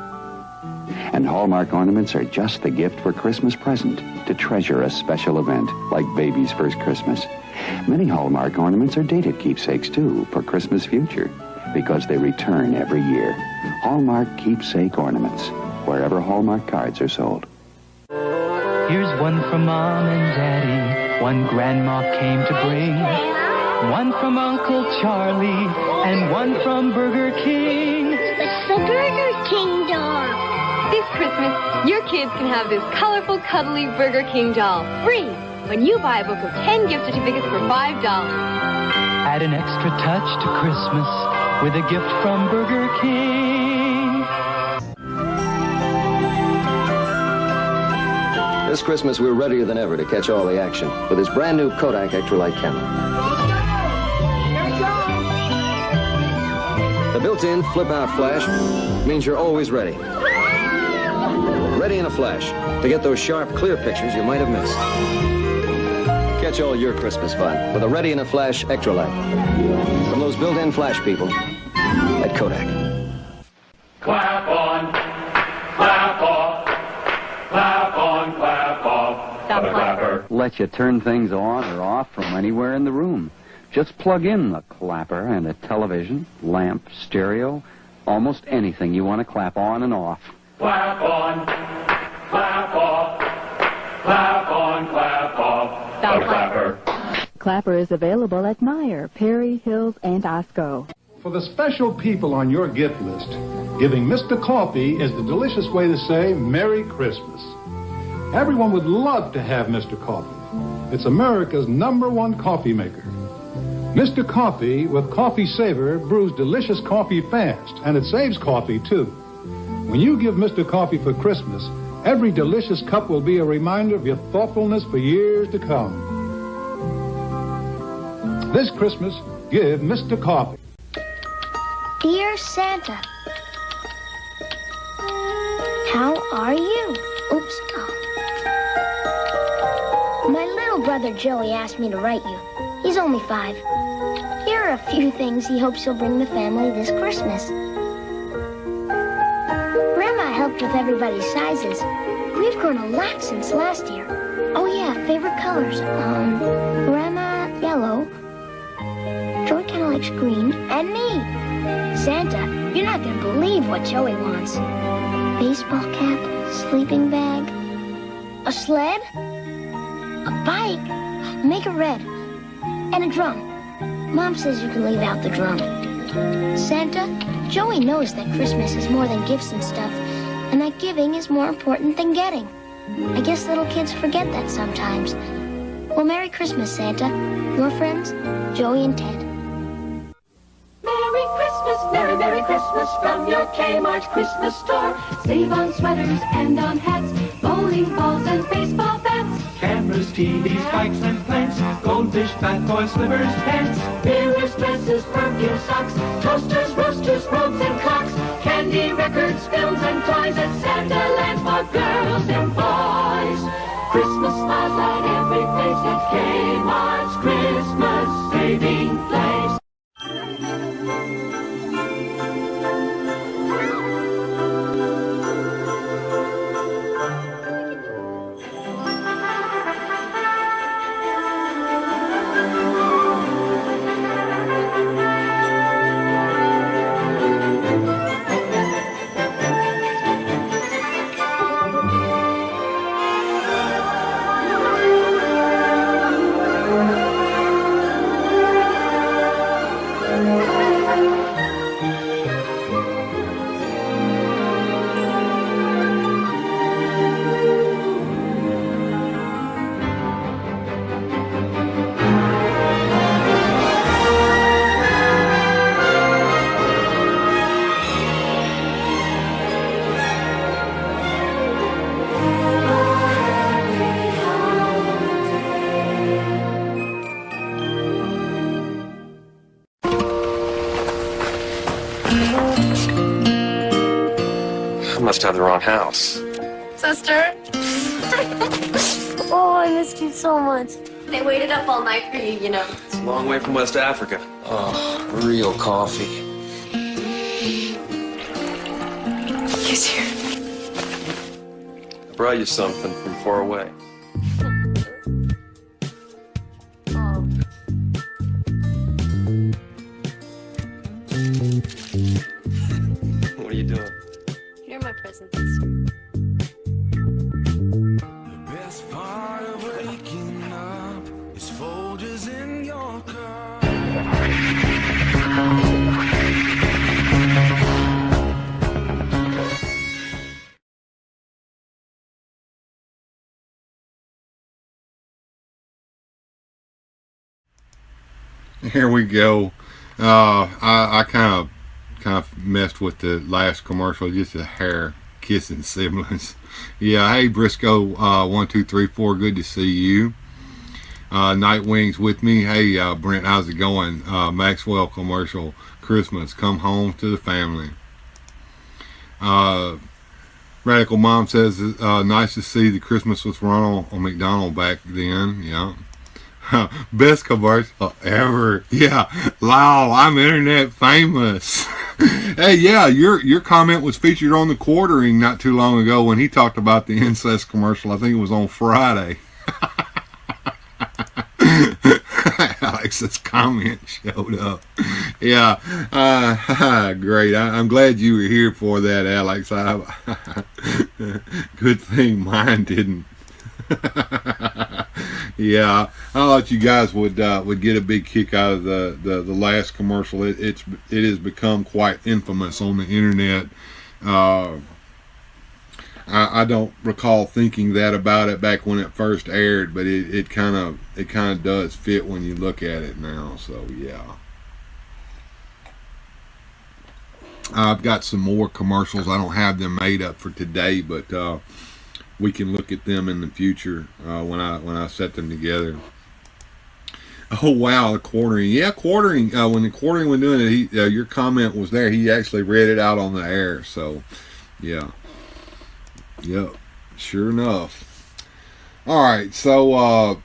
And Hallmark ornaments are just the gift for Christmas present to treasure a special event like baby's first Christmas. Many Hallmark ornaments are dated keepsakes too for Christmas future because they return every year. Hallmark Keepsake Ornaments, wherever Hallmark cards are sold. Here's one from Mom and Daddy, one Grandma came to bring, one from Uncle Charlie, and one from Burger King. It's the Burger King doll. This Christmas, your kids can have this colorful, cuddly Burger King doll free when you buy a book of 10 gift certificates for $5. Add an extra touch to Christmas with a gift from Burger King. This Christmas, we're readier than ever to catch all the action with this brand new Kodak Extra Light camera. The built-in flip-out flash means you're always ready. Ready in a flash to get those sharp, clear pictures you might have missed. Catch all your Christmas fun with a Ready in a Flash Extra Light from those built-in flash people at Kodak. Clap on, clap off, clap on, clap off. Stop clapper. Let you turn things on or off from anywhere in the room. Just plug in the clapper and a television, lamp, stereo, almost anything you want to clap on and off. Clap on, clap off, clap on, clap off. Stop clapper. Clapper is available at Meijer, Perry, Hills, and Osco. For the special people on your gift list, giving Mr. Coffee is the delicious way to say Merry Christmas. Everyone would love to have Mr. Coffee. It's America's #1 coffee maker. Mr. Coffee with Coffee Saver brews delicious coffee fast, and it saves coffee too. When you give Mr. Coffee for Christmas, every delicious cup will be a reminder of your thoughtfulness for years to come. This Christmas, give Mr. Coffee. Dear Santa, how are you? Oops. Oh. My little brother Joey asked me to write you. He's only 5. Here are a few things he hopes you'll bring the family this Christmas. Grandma helped with everybody's sizes. We've grown a lot since last year. Oh yeah, favorite colors. Grandma, yellow. Joey kind of likes green. And me. Santa, you're not going to believe what Joey wants. Baseball cap, sleeping bag, a sled, a bike, make it red, and a drum. Mom says you can leave out the drum. Santa, Joey knows that Christmas is more than gifts and stuff, and that giving is more important than getting. I guess little kids forget that sometimes. Well, Merry Christmas, Santa. Your friends, Joey and Ted. Merry Christmas, Merry, Merry Christmas from your Kmart Christmas store. Save on sweaters and on hats, bowling balls and baseball bats. Cameras, TVs, bikes and plants, goldfish, fat boy slippers, pants. Mirrors, dresses, perfume, socks, toasters, roasters, robes and clocks. Candy candy, records, films, and toys at Santa Land for girls and boys. Christmas smiles light every face at Kmart's Christmas saving place. I must have the wrong house. Sister? Oh, I missed you so much. They waited up all night for you, you know. It's a long way from West Africa. Oh, real coffee. He's here. I brought you something from far away. What are you doing? You're my present this year. The best part of waking up is Folgers in your car. Here we go. I kind of messed with the last commercial, just a hair, kissing siblings. Yeah, hey Briscoe, 1234, good to see you. Nightwing's with me. Hey Brent, how's it going? Maxwell commercial, Christmas, come home to the family. Radical Mom says, nice to see the Christmas with Ronald McDonald back then. Yeah. Best commercial ever. Yeah, Lyle, I'm internet famous. Hey, yeah, your comment was featured on the Quartering not too long ago when he talked about the incest commercial. I think it was on Friday. Alex's comment showed up. Yeah, great. I'm glad you were here for that, Alex. Good thing mine didn't. Yeah, I thought you guys would get a big kick out of the last commercial. It has become quite infamous on the internet. I don't recall thinking that about it back when it first aired, but it kind of does fit when you look at it now. So yeah, I've got some more commercials. I don't have them made up for today, but we can look at them in the future when I set them together. Oh wow, the Quartering. Yeah, Quartering. When the Quartering was doing it, your comment was there. He actually read it out on the air. So, yeah. Yep. Sure enough. All right. So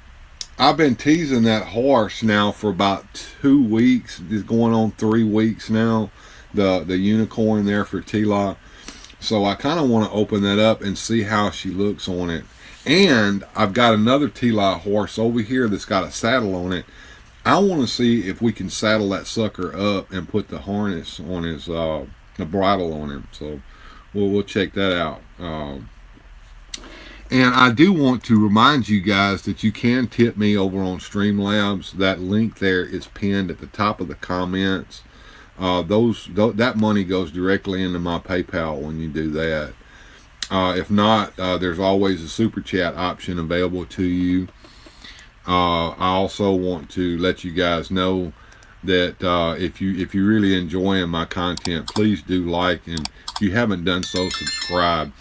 I've been teasing that horse now for about 2 weeks. It's going on 3 weeks now. The unicorn there for Tila. So I kind of want to open that up and see how she looks on it. And I've got another Tila horse over here that's got a saddle on it. I want to see if we can saddle that sucker up and put the harness on his, the bridle on him. So we'll check that out. And I do want to remind you guys that you can tip me over on Streamlabs. That link there is pinned at the top of the comments. That money goes directly into my PayPal when you do that. If not, there's always a super chat option available to you. I also want to let you guys know that if you're really enjoying my content, please do like, and if you haven't done so, subscribe,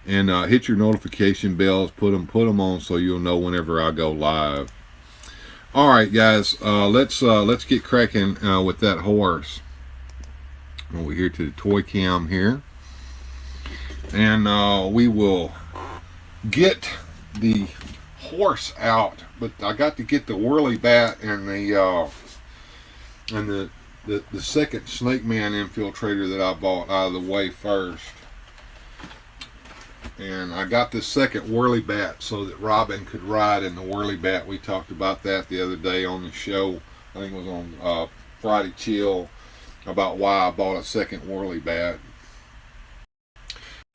and hit your notification bells. Put them on so you'll know whenever I go live. All right, guys, let's get cracking with that horse. over here to the toy cam here. And we will get the horse out, but I got to get the whirly bat and the second Snake Man infiltrator that I bought out of the way first. And I got this second whirly bat so that Robin could ride in the whirly bat. We talked about that the other day on the show. I think it was on Friday Chill, about why I bought a second whirly bat.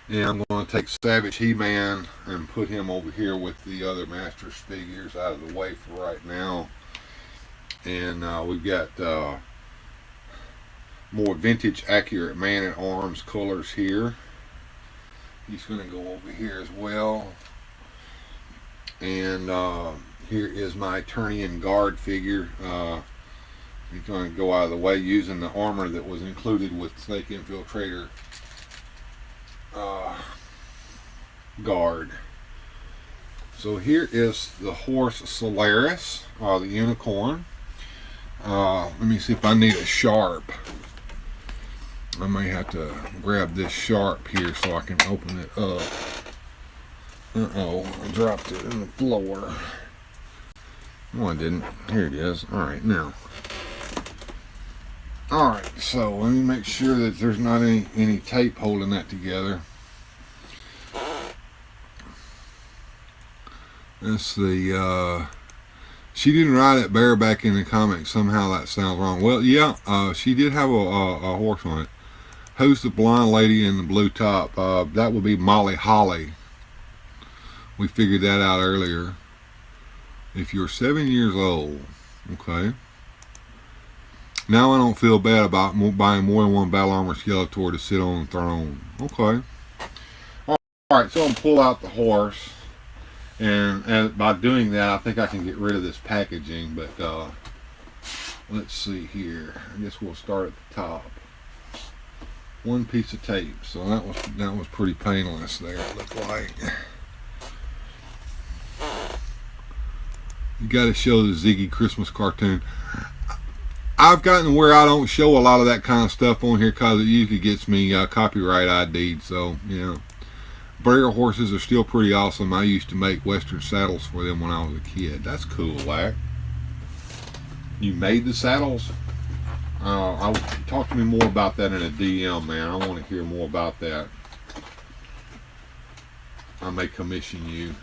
And I'm going to take Savage He-Man and put him over here with the other Masters figures out of the way for right now. And we've got more vintage accurate Man-at-Arms colors here. He's going to go over here as well. And here is my Eternian Guard figure. He's going to go out of the way using the armor that was included with Snake Infiltrator Guard. So here is the horse Solaris, the unicorn. Let me see if I need a sharp. I may have to grab this sharp here so I can open it up. Uh-oh, I dropped it in the floor. No, I didn't. Here it is. Alright, now. Alright, so let me make sure that there's not any tape holding that together. That's the, she didn't ride it bareback in the comics. Somehow that sounds wrong. Well, yeah, she did have a horse on it. Who's the blonde lady in the blue top? That would be Molly Holly. We figured that out earlier. If you're 7 years old, okay. Now I don't feel bad about buying more than one Battle Armor Skeletor to sit on the throne. Okay. Alright, so I'm going to pull out the horse. And by doing that, I think I can get rid of this packaging. But let's see here. I guess we'll start at the top. One piece of tape. So that was pretty painless there, it looked like. You got to show the Ziggy Christmas cartoon. I've gotten where I don't show a lot of that kind of stuff on here because it usually gets me copyright ID'd. So, yeah. Breyer horses are still pretty awesome. I used to make Western saddles for them when I was a kid. That's cool, Lack. You made the saddles? Talk to me more about that in a DM, man. I want to hear more about that. I may commission you.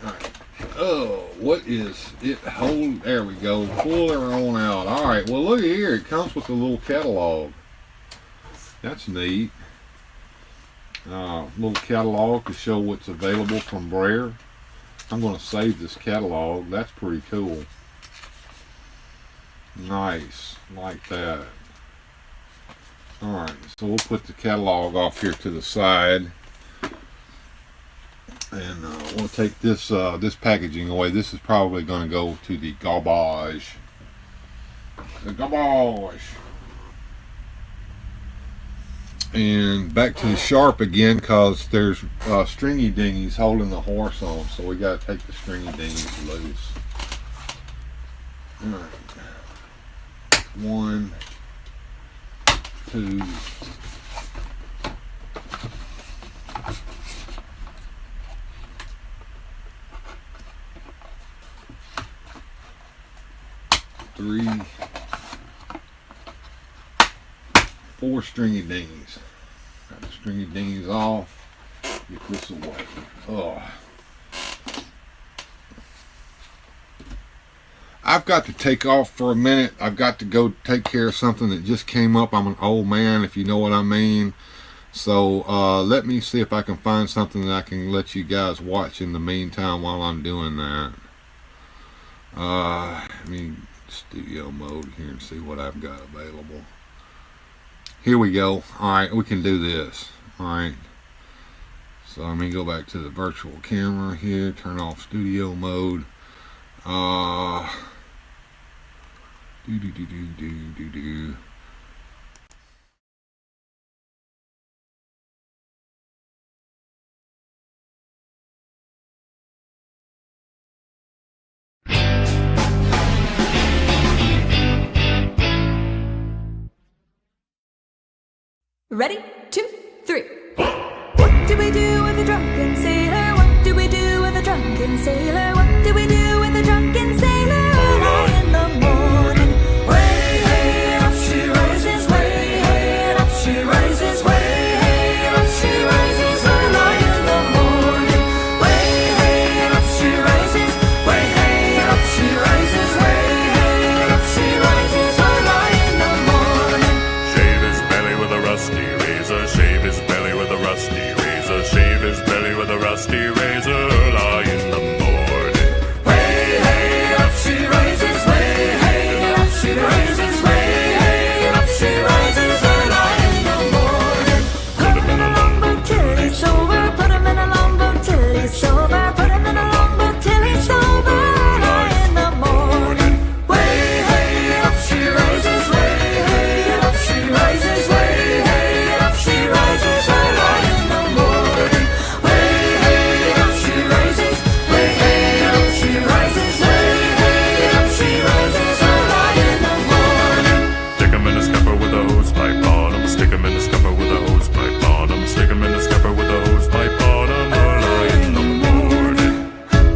Alright. Oh, what is it? Hold, there we go. Pull her on out. Alright, well look here. It comes with a little catalog. That's neat. Little catalog to show what's available from Brer. I'm going to save this catalog. That's pretty cool. Nice, like that. Alright, so we'll put the catalog off here to the side. And we'll take this this packaging away. This is probably going to go to the garbage. The garbage. And back to the sharp again, because there's stringy dinghies holding the horse on, so we got to take the stringy dinghies loose. All right. 1, 2, 3, 4 stringy dinghies. Got the stringy dinghies off. Get this away. Oh. I've got to take off for a minute. I've got to go take care of something that just came up. I'm an old man, if you know what I mean. So let me see if I can find something that I can let you guys watch in the meantime while I'm doing that. Let me studio mode here and see what I've got available. Here we go. Alright, we can do this. Alright. So let me go back to the virtual camera here, turn off studio mode. Do. Ready? 2, 3. What do we do with a drunken sailor? What do we do with a drunken sailor? What do we do with a drunken sailor? Early in the morning. Way hey, up she rises. Way hey, up she rises. Way hey, up she rises. Early in the morning. Way hey, up she rises. Way hey, up she rises. Way hey, up she rises. Early in the morning. Shave his belly with a rusty razor. Shave his belly with a rusty razor. Shave his belly with a rusty razor. Early in the morning. Way hey, up she rises. Way hey, up she rises. Way hey, up she rises. Early in the morning. Put him in a longboat till he's sober. Put him in a longboat till he's sober. Put him in a longboat till he's sober. Early in the morning. Way hey, up she rises. Way hey, up she rises. Way hey, up she rises. Early in the morning. Way hey, up she rises. Way hey, up she rises. Way hey, up she rises. Early in the morning. Stick him in the scupper with a hose pipe on him. Stick him in the scupper with a hose pipe on him. Stick him in the scupper with a hose pipe on him. Early in the morning.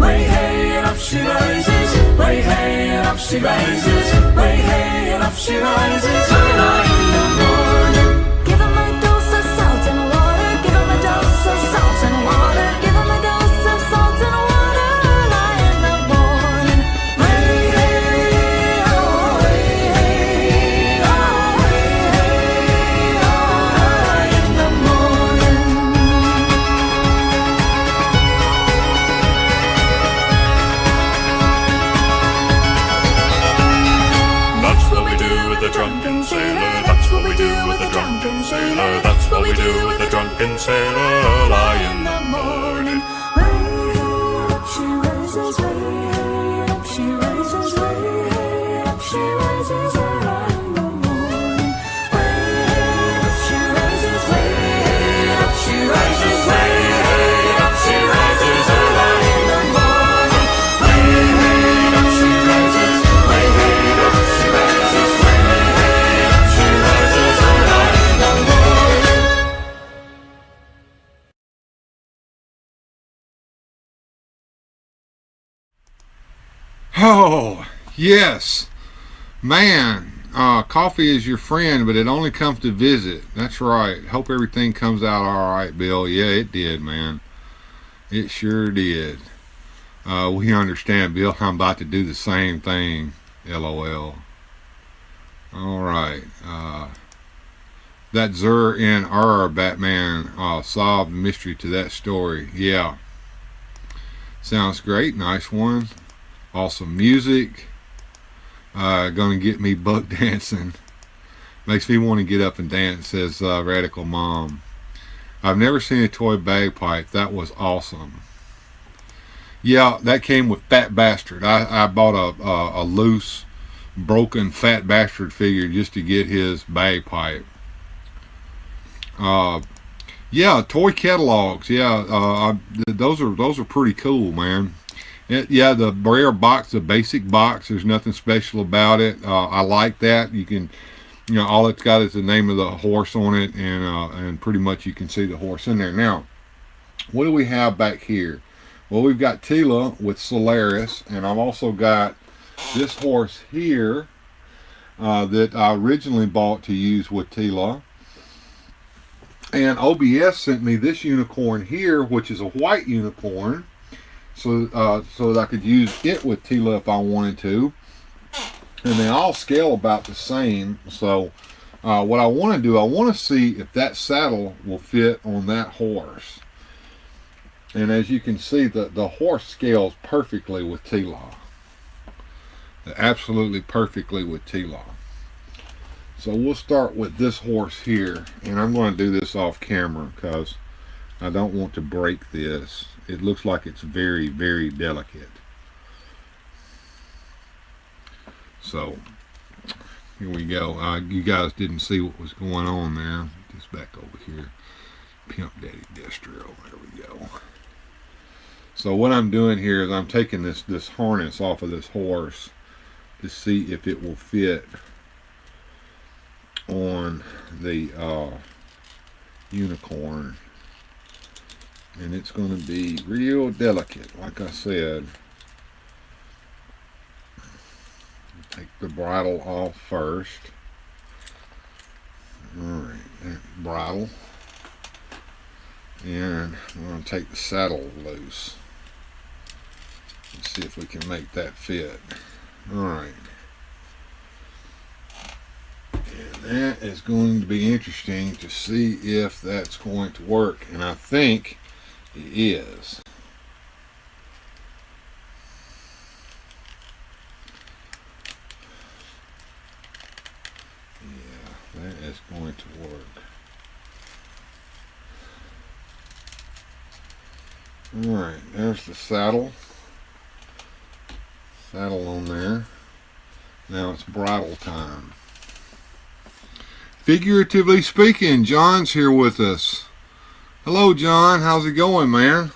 Way hey, and up she rises. Way hey, and up she rises. Way hey, and up she rises. Early in the morning. Give him a dose of salt and water. Give him a dose of salt and water. Give him a dose of salt and water. Early in the morning. Way hey, oh, way hey, oh, way hey, oh, early in the morning. That's what we do with the drunken sailor. That's what we do with the drunken sailor. That's what we do with the drunken sailor. Early in the morning. Way up she rises, way up she rises, way up she rises, early in the morning. Way up she rises, way up she rises, way up she rises, early in the morning. Way up she rises, way up she rises, way up she rises, early in the morning. Oh, yes. Man, coffee is your friend, but it only comes to visit. That's right. Hope everything comes out all right, Bill. Yeah, it did, man. It sure did. We understand, Bill. I'm about to do the same thing. LOL. All right. That Zur and R Batman solved the mystery to that story. Yeah. Sounds great. Nice one. Awesome music. Gonna get me buck dancing. Makes me want to get up and dance, says Radical Mom. I've never seen a toy bagpipe. That was awesome. Yeah, that came with Fat Bastard. I bought a loose, broken Fat Bastard figure just to get his bagpipe. Yeah, toy catalogs. Yeah, those are pretty cool, man. Yeah, the rare box, the basic box, there's nothing special about it. I like that. You can, all it's got is the name of the horse on it, and pretty much you can see the horse in there. Now, what do we have back here? Well, we've got Tila with Solaris, and I've also got this horse here that I originally bought to use with Tila. And OBS sent me this unicorn here, which is a white unicorn. So that I could use it with Tila if I wanted to, and they all scale about the same. So what I want to do, I want to see if that saddle will fit on that horse. And as you can see, the horse scales perfectly with Tila, absolutely perfectly with Tila. So we'll start with this horse here, and I'm going to do this off camera because I don't want to break this. It looks like it's very, very delicate. So here we go. You guys didn't see what was going on there. Just back over here. Pimp Daddy Destro. There we go. So what I'm doing here is I'm taking this harness off of this horse to see if it will fit on the unicorn. And it's going to be real delicate, like I said. Take the bridle off first. Alright, that bridle. And I'm going to take the saddle loose. Let's see if we can make that fit. Alright. And that is going to be interesting to see if that's going to work. And I think it is. Yeah, that is going to work. Alright, there's the saddle. Saddle on there. Now it's bridle time. Figuratively speaking, John's here with us. Hello, John. How's it going, man?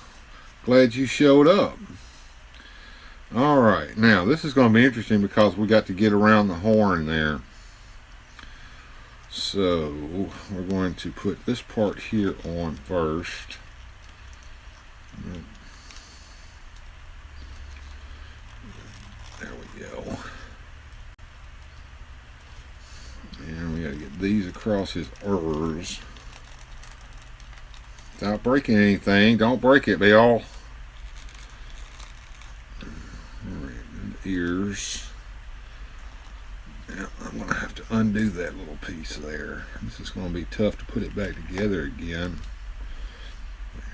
Glad you showed up. Alright, now this is going to be interesting because we got to get around the horn there. So, we're going to put this part here on first. There we go. And we got to get these across his ears without breaking anything. Don't break it, Bill. Ears. Now I'm going to have to undo that little piece there. This is going to be tough to put it back together again.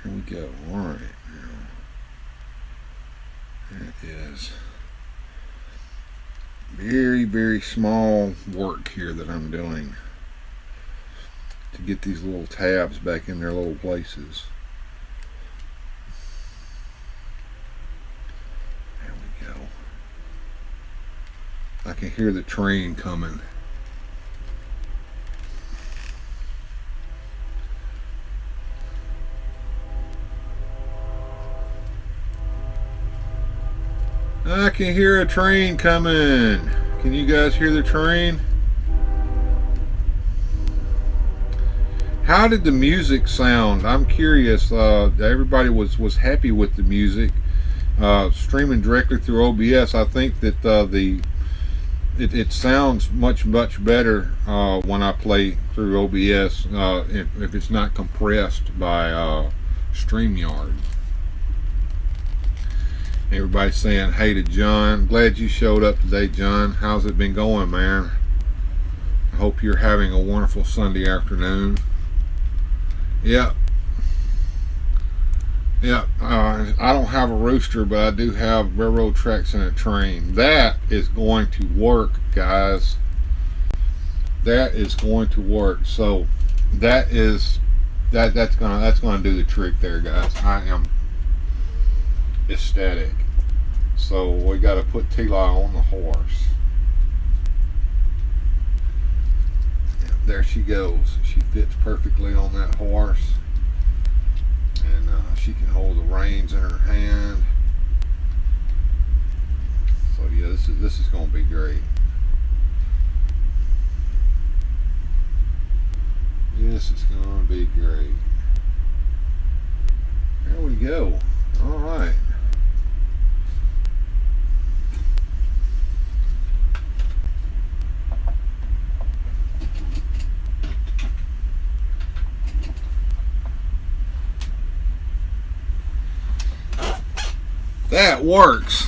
Here we go. Alright. That is very, very small work here that I'm doing to get these little tabs back in their little places. There we go. I can hear the train coming. I can hear a train coming. Can you guys hear the train? How did the music sound? I'm curious. Everybody was happy with the music. Streaming directly through OBS, I think that it sounds much better when I play through OBS if it's not compressed by StreamYard. Everybody's saying hey to John. Glad you showed up today, John. How's it been going, man? I hope you're having a wonderful Sunday afternoon. Yep. I don't have a rooster, but I do have railroad tracks and a train. That is going to work, guys. That is going to work. So that's gonna do the trick there, guys. I am ecstatic. So we got to put T-Law on the horse. Yeah, there she goes. She fits perfectly on that horse, and she can hold the reins in her hand. So yeah, this is going to be great. This is going to be great. There we go. All right. That works.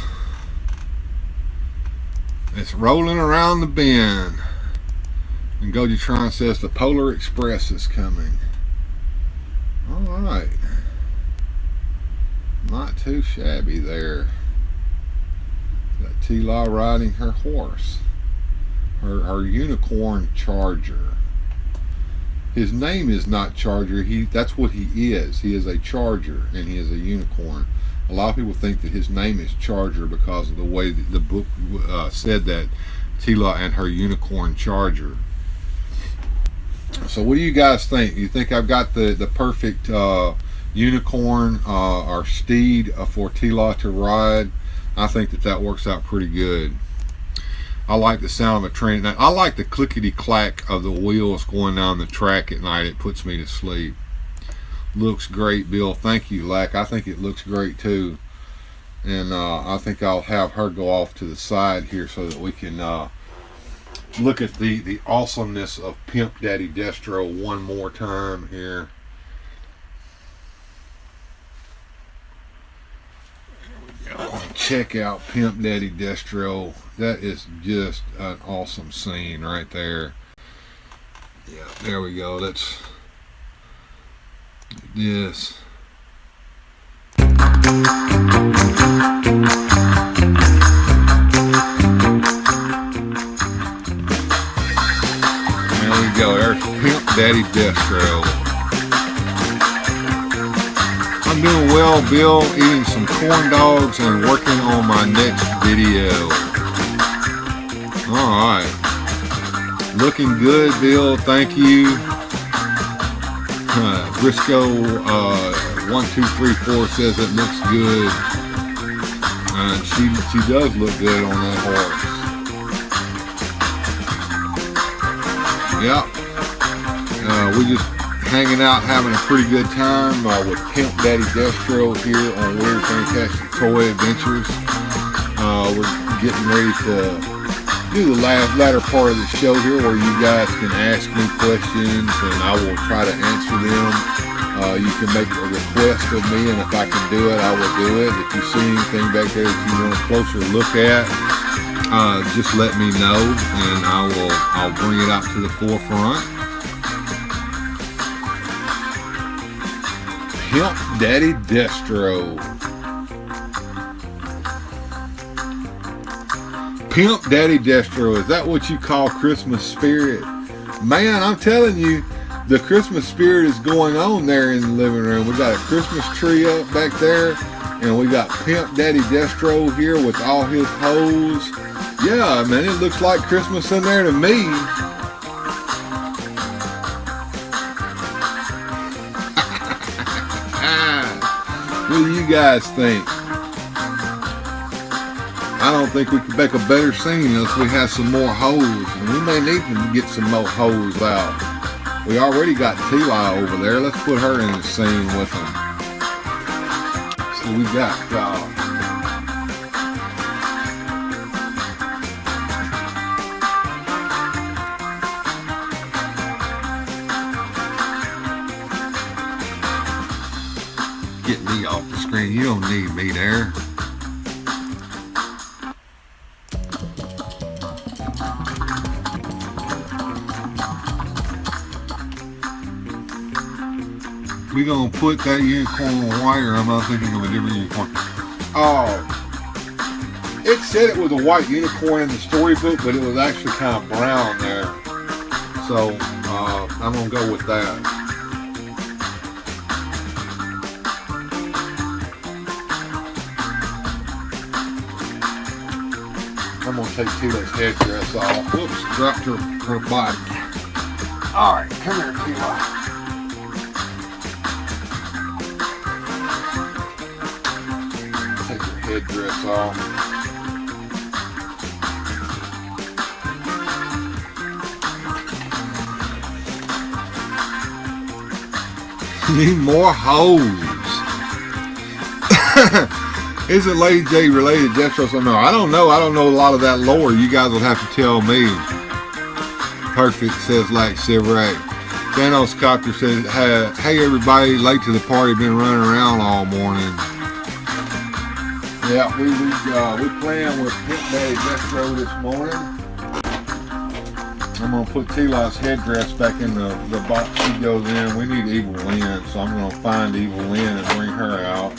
It's rolling around the bend. And Gojitron says the Polar Express is coming. Alright. Not too shabby there. Got T-Law riding her horse. Her unicorn Charger. His name is not Charger. That's what he is. He is a Charger and he is a unicorn. A lot of people think that his name is Charger because of the way that the book said that T-Law and her unicorn Charger. So what do you guys think? You think I've got the perfect unicorn or steed for T-Law to ride? I think that works out pretty good. I like the sound of a train. I like the clickety clack of the wheels going down the track at night. It puts me to sleep. Looks great, Bill. Thank you, Lack. I think it looks great too. And I think I'll have her go off to the side here so that we can look at the awesomeness of Pimp Daddy Destro one more time here. There we go. Check out Pimp Daddy Destro. That is just an awesome scene right there. Yeah, there we go. Let's do this. Go, there's Pimp Daddy Destro. I'm doing well, Bill, eating some corn dogs and working on my next video. Alright. Looking good, Bill, thank you. Briscoe 1234 says it looks good. And she does look good on that horse. Yep. We're just hanging out, having a pretty good time with Pimp Daddy Destro here on Weird Fantastic Toy Adventures. We're getting ready to do the latter part of the show here where you guys can ask me questions and I will try to answer them. You can make a request of me, and if I can do it, I will do it. If you see anything back there that you want a closer look at, just let me know and I'll bring it out to the forefront. Pimp Daddy Destro. Pimp Daddy Destro, is that what you call Christmas spirit? Man, I'm telling you, the Christmas spirit is going on there in the living room. We got a Christmas tree up back there, and we got Pimp Daddy Destro here with all his hoes. Yeah, man, it looks like Christmas in there to me. What do you guys think? I don't think we could make a better scene unless we have some more hoes. And we may need to get some more hoes out. We already got T-Lie over there. Let's put her in the scene with them. So we got get me off the screen. You don't need me there. We're going to put that unicorn on white, or I'm not thinking of a different unicorn. Oh, it said it was a white unicorn in the storybook, but it was actually kind of brown there. So I'm going to go with that. I'm going to take Tila's headdress off. Whoops, dropped her body. All right, come here, Tila. Headdress off. Need more hoes. Isn't Lady J related to Destro? So no, I don't know. I don't know a lot of that lore. You guys will have to tell me. Perfect says like Silverate. Thanos Copter says, hey everybody, late to the party, been running around all morning. Yeah, we playing with Pimp Daddy Destro this morning. I'm gonna put T-Li's headdress back in the box she goes in. We need Evil Lynn, so I'm gonna find Evil Lynn and bring her out.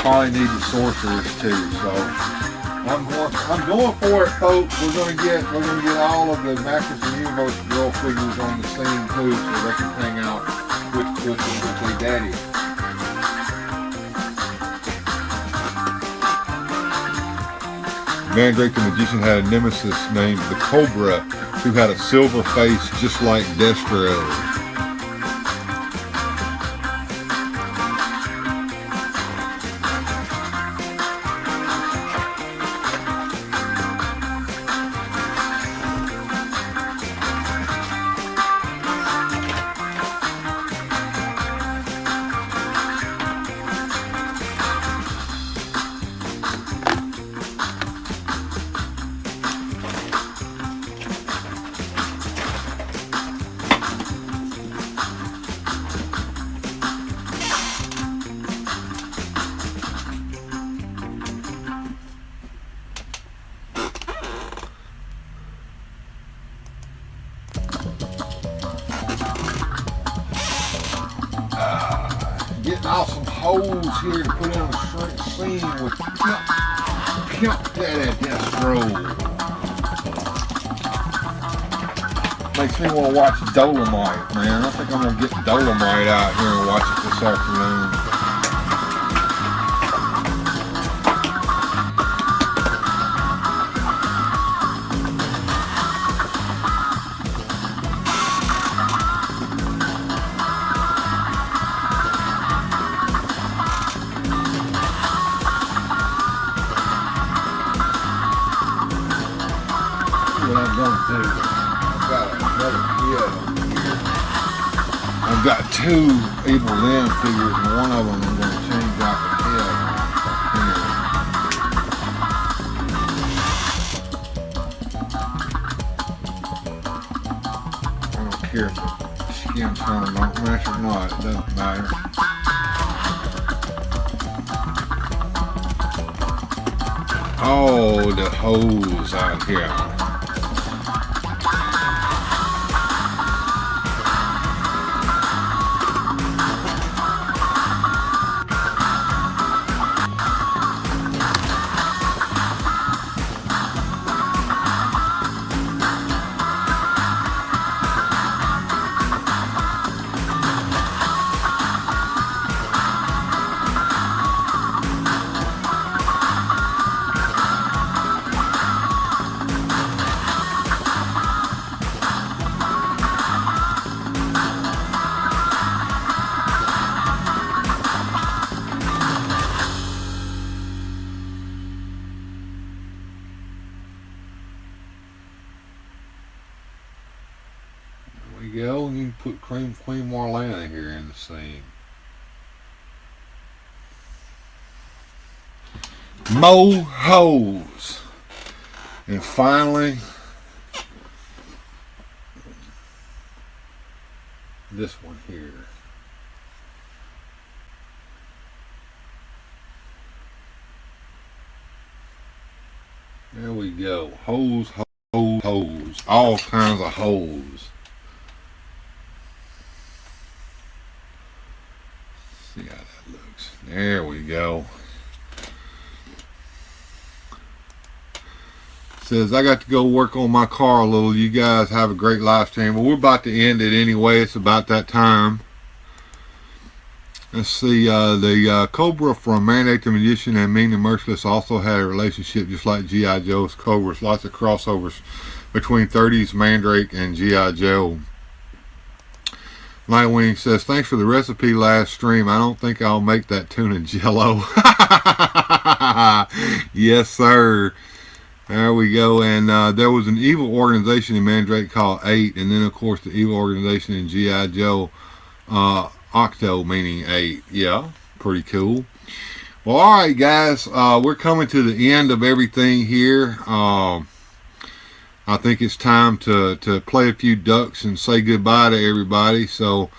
Probably need the sorceress too, so I'm going for it, folks. We're gonna get all of the Masters of the Universe girl figures on the scene too, so they can hang out with their daddy. Mandrake the Magician had a nemesis named the Cobra, who had a silver face just like Destro. awesome hoes here to put on the scene with Pimp Daddy Destro. Makes me want to watch Dolomite, man. I think I'm going to get Dolomite out here and watch it this afternoon. What I'm going to do. I've got two Evil Lamb figures, and one of them I'm going to change out the head. I don't care if the skin tone don't match or not, it doesn't matter. Oh, the hose out here. Go, and you can put Queen Marlana here in the scene. Mo Hose. And finally, this one here. There we go. Hose, hose, hose. All kinds of hose. See how that looks. There we go. Says, I got to go work on my car a little. You guys have a great live stream. Well, we're about to end it anyway. It's about that time. Let's see. The Cobra from Mandate the Magician and Mean the Merciless also had a relationship just like G.I. Joe's Cobras. Lots of crossovers between 30s Mandrake and G.I. Joe. Nightwing says, thanks for the recipe last stream. I don't think I'll make that tuna jello. Yes, sir. There we go. And there was an evil organization in Mandrake called 8. And then, of course, the evil organization in G.I. Joe, Octo, meaning 8. Yeah, pretty cool. Well, all right, guys. We're coming to the end of everything here. I think it's time to play a few ducks and say goodbye to everybody. So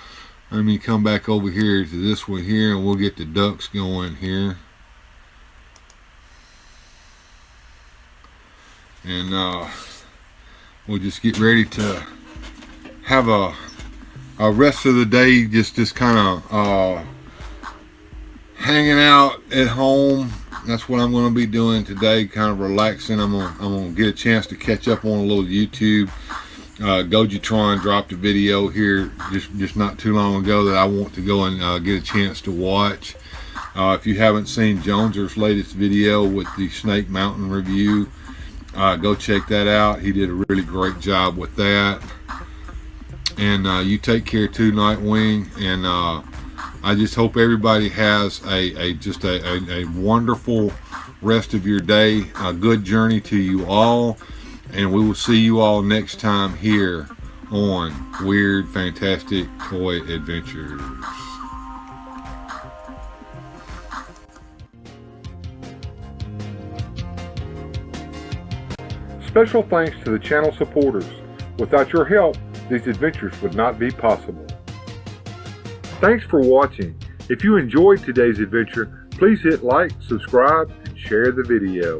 let me come back over here to this one here, and we'll get the ducks going here. And we'll just get ready to have a rest of the day just kind of hanging out at home. That's what I'm going to be doing today, kind of relaxing. I'm going to get a chance to catch up on a little YouTube. Gojitron dropped a video here just not too long ago that I want to go and get a chance to watch. If you haven't seen Joneser's latest video with the Snake Mountain review, go check that out. He did a really great job with that. And you take care too, Nightwing. And I just hope everybody has a wonderful rest of your day. A good journey to you all. And we will see you all next time here on Weird Fantastic Toy Adventures. Special thanks to the channel supporters. Without your help, these adventures would not be possible. Thanks for watching. If you enjoyed today's adventure, please hit like, subscribe, and share the video.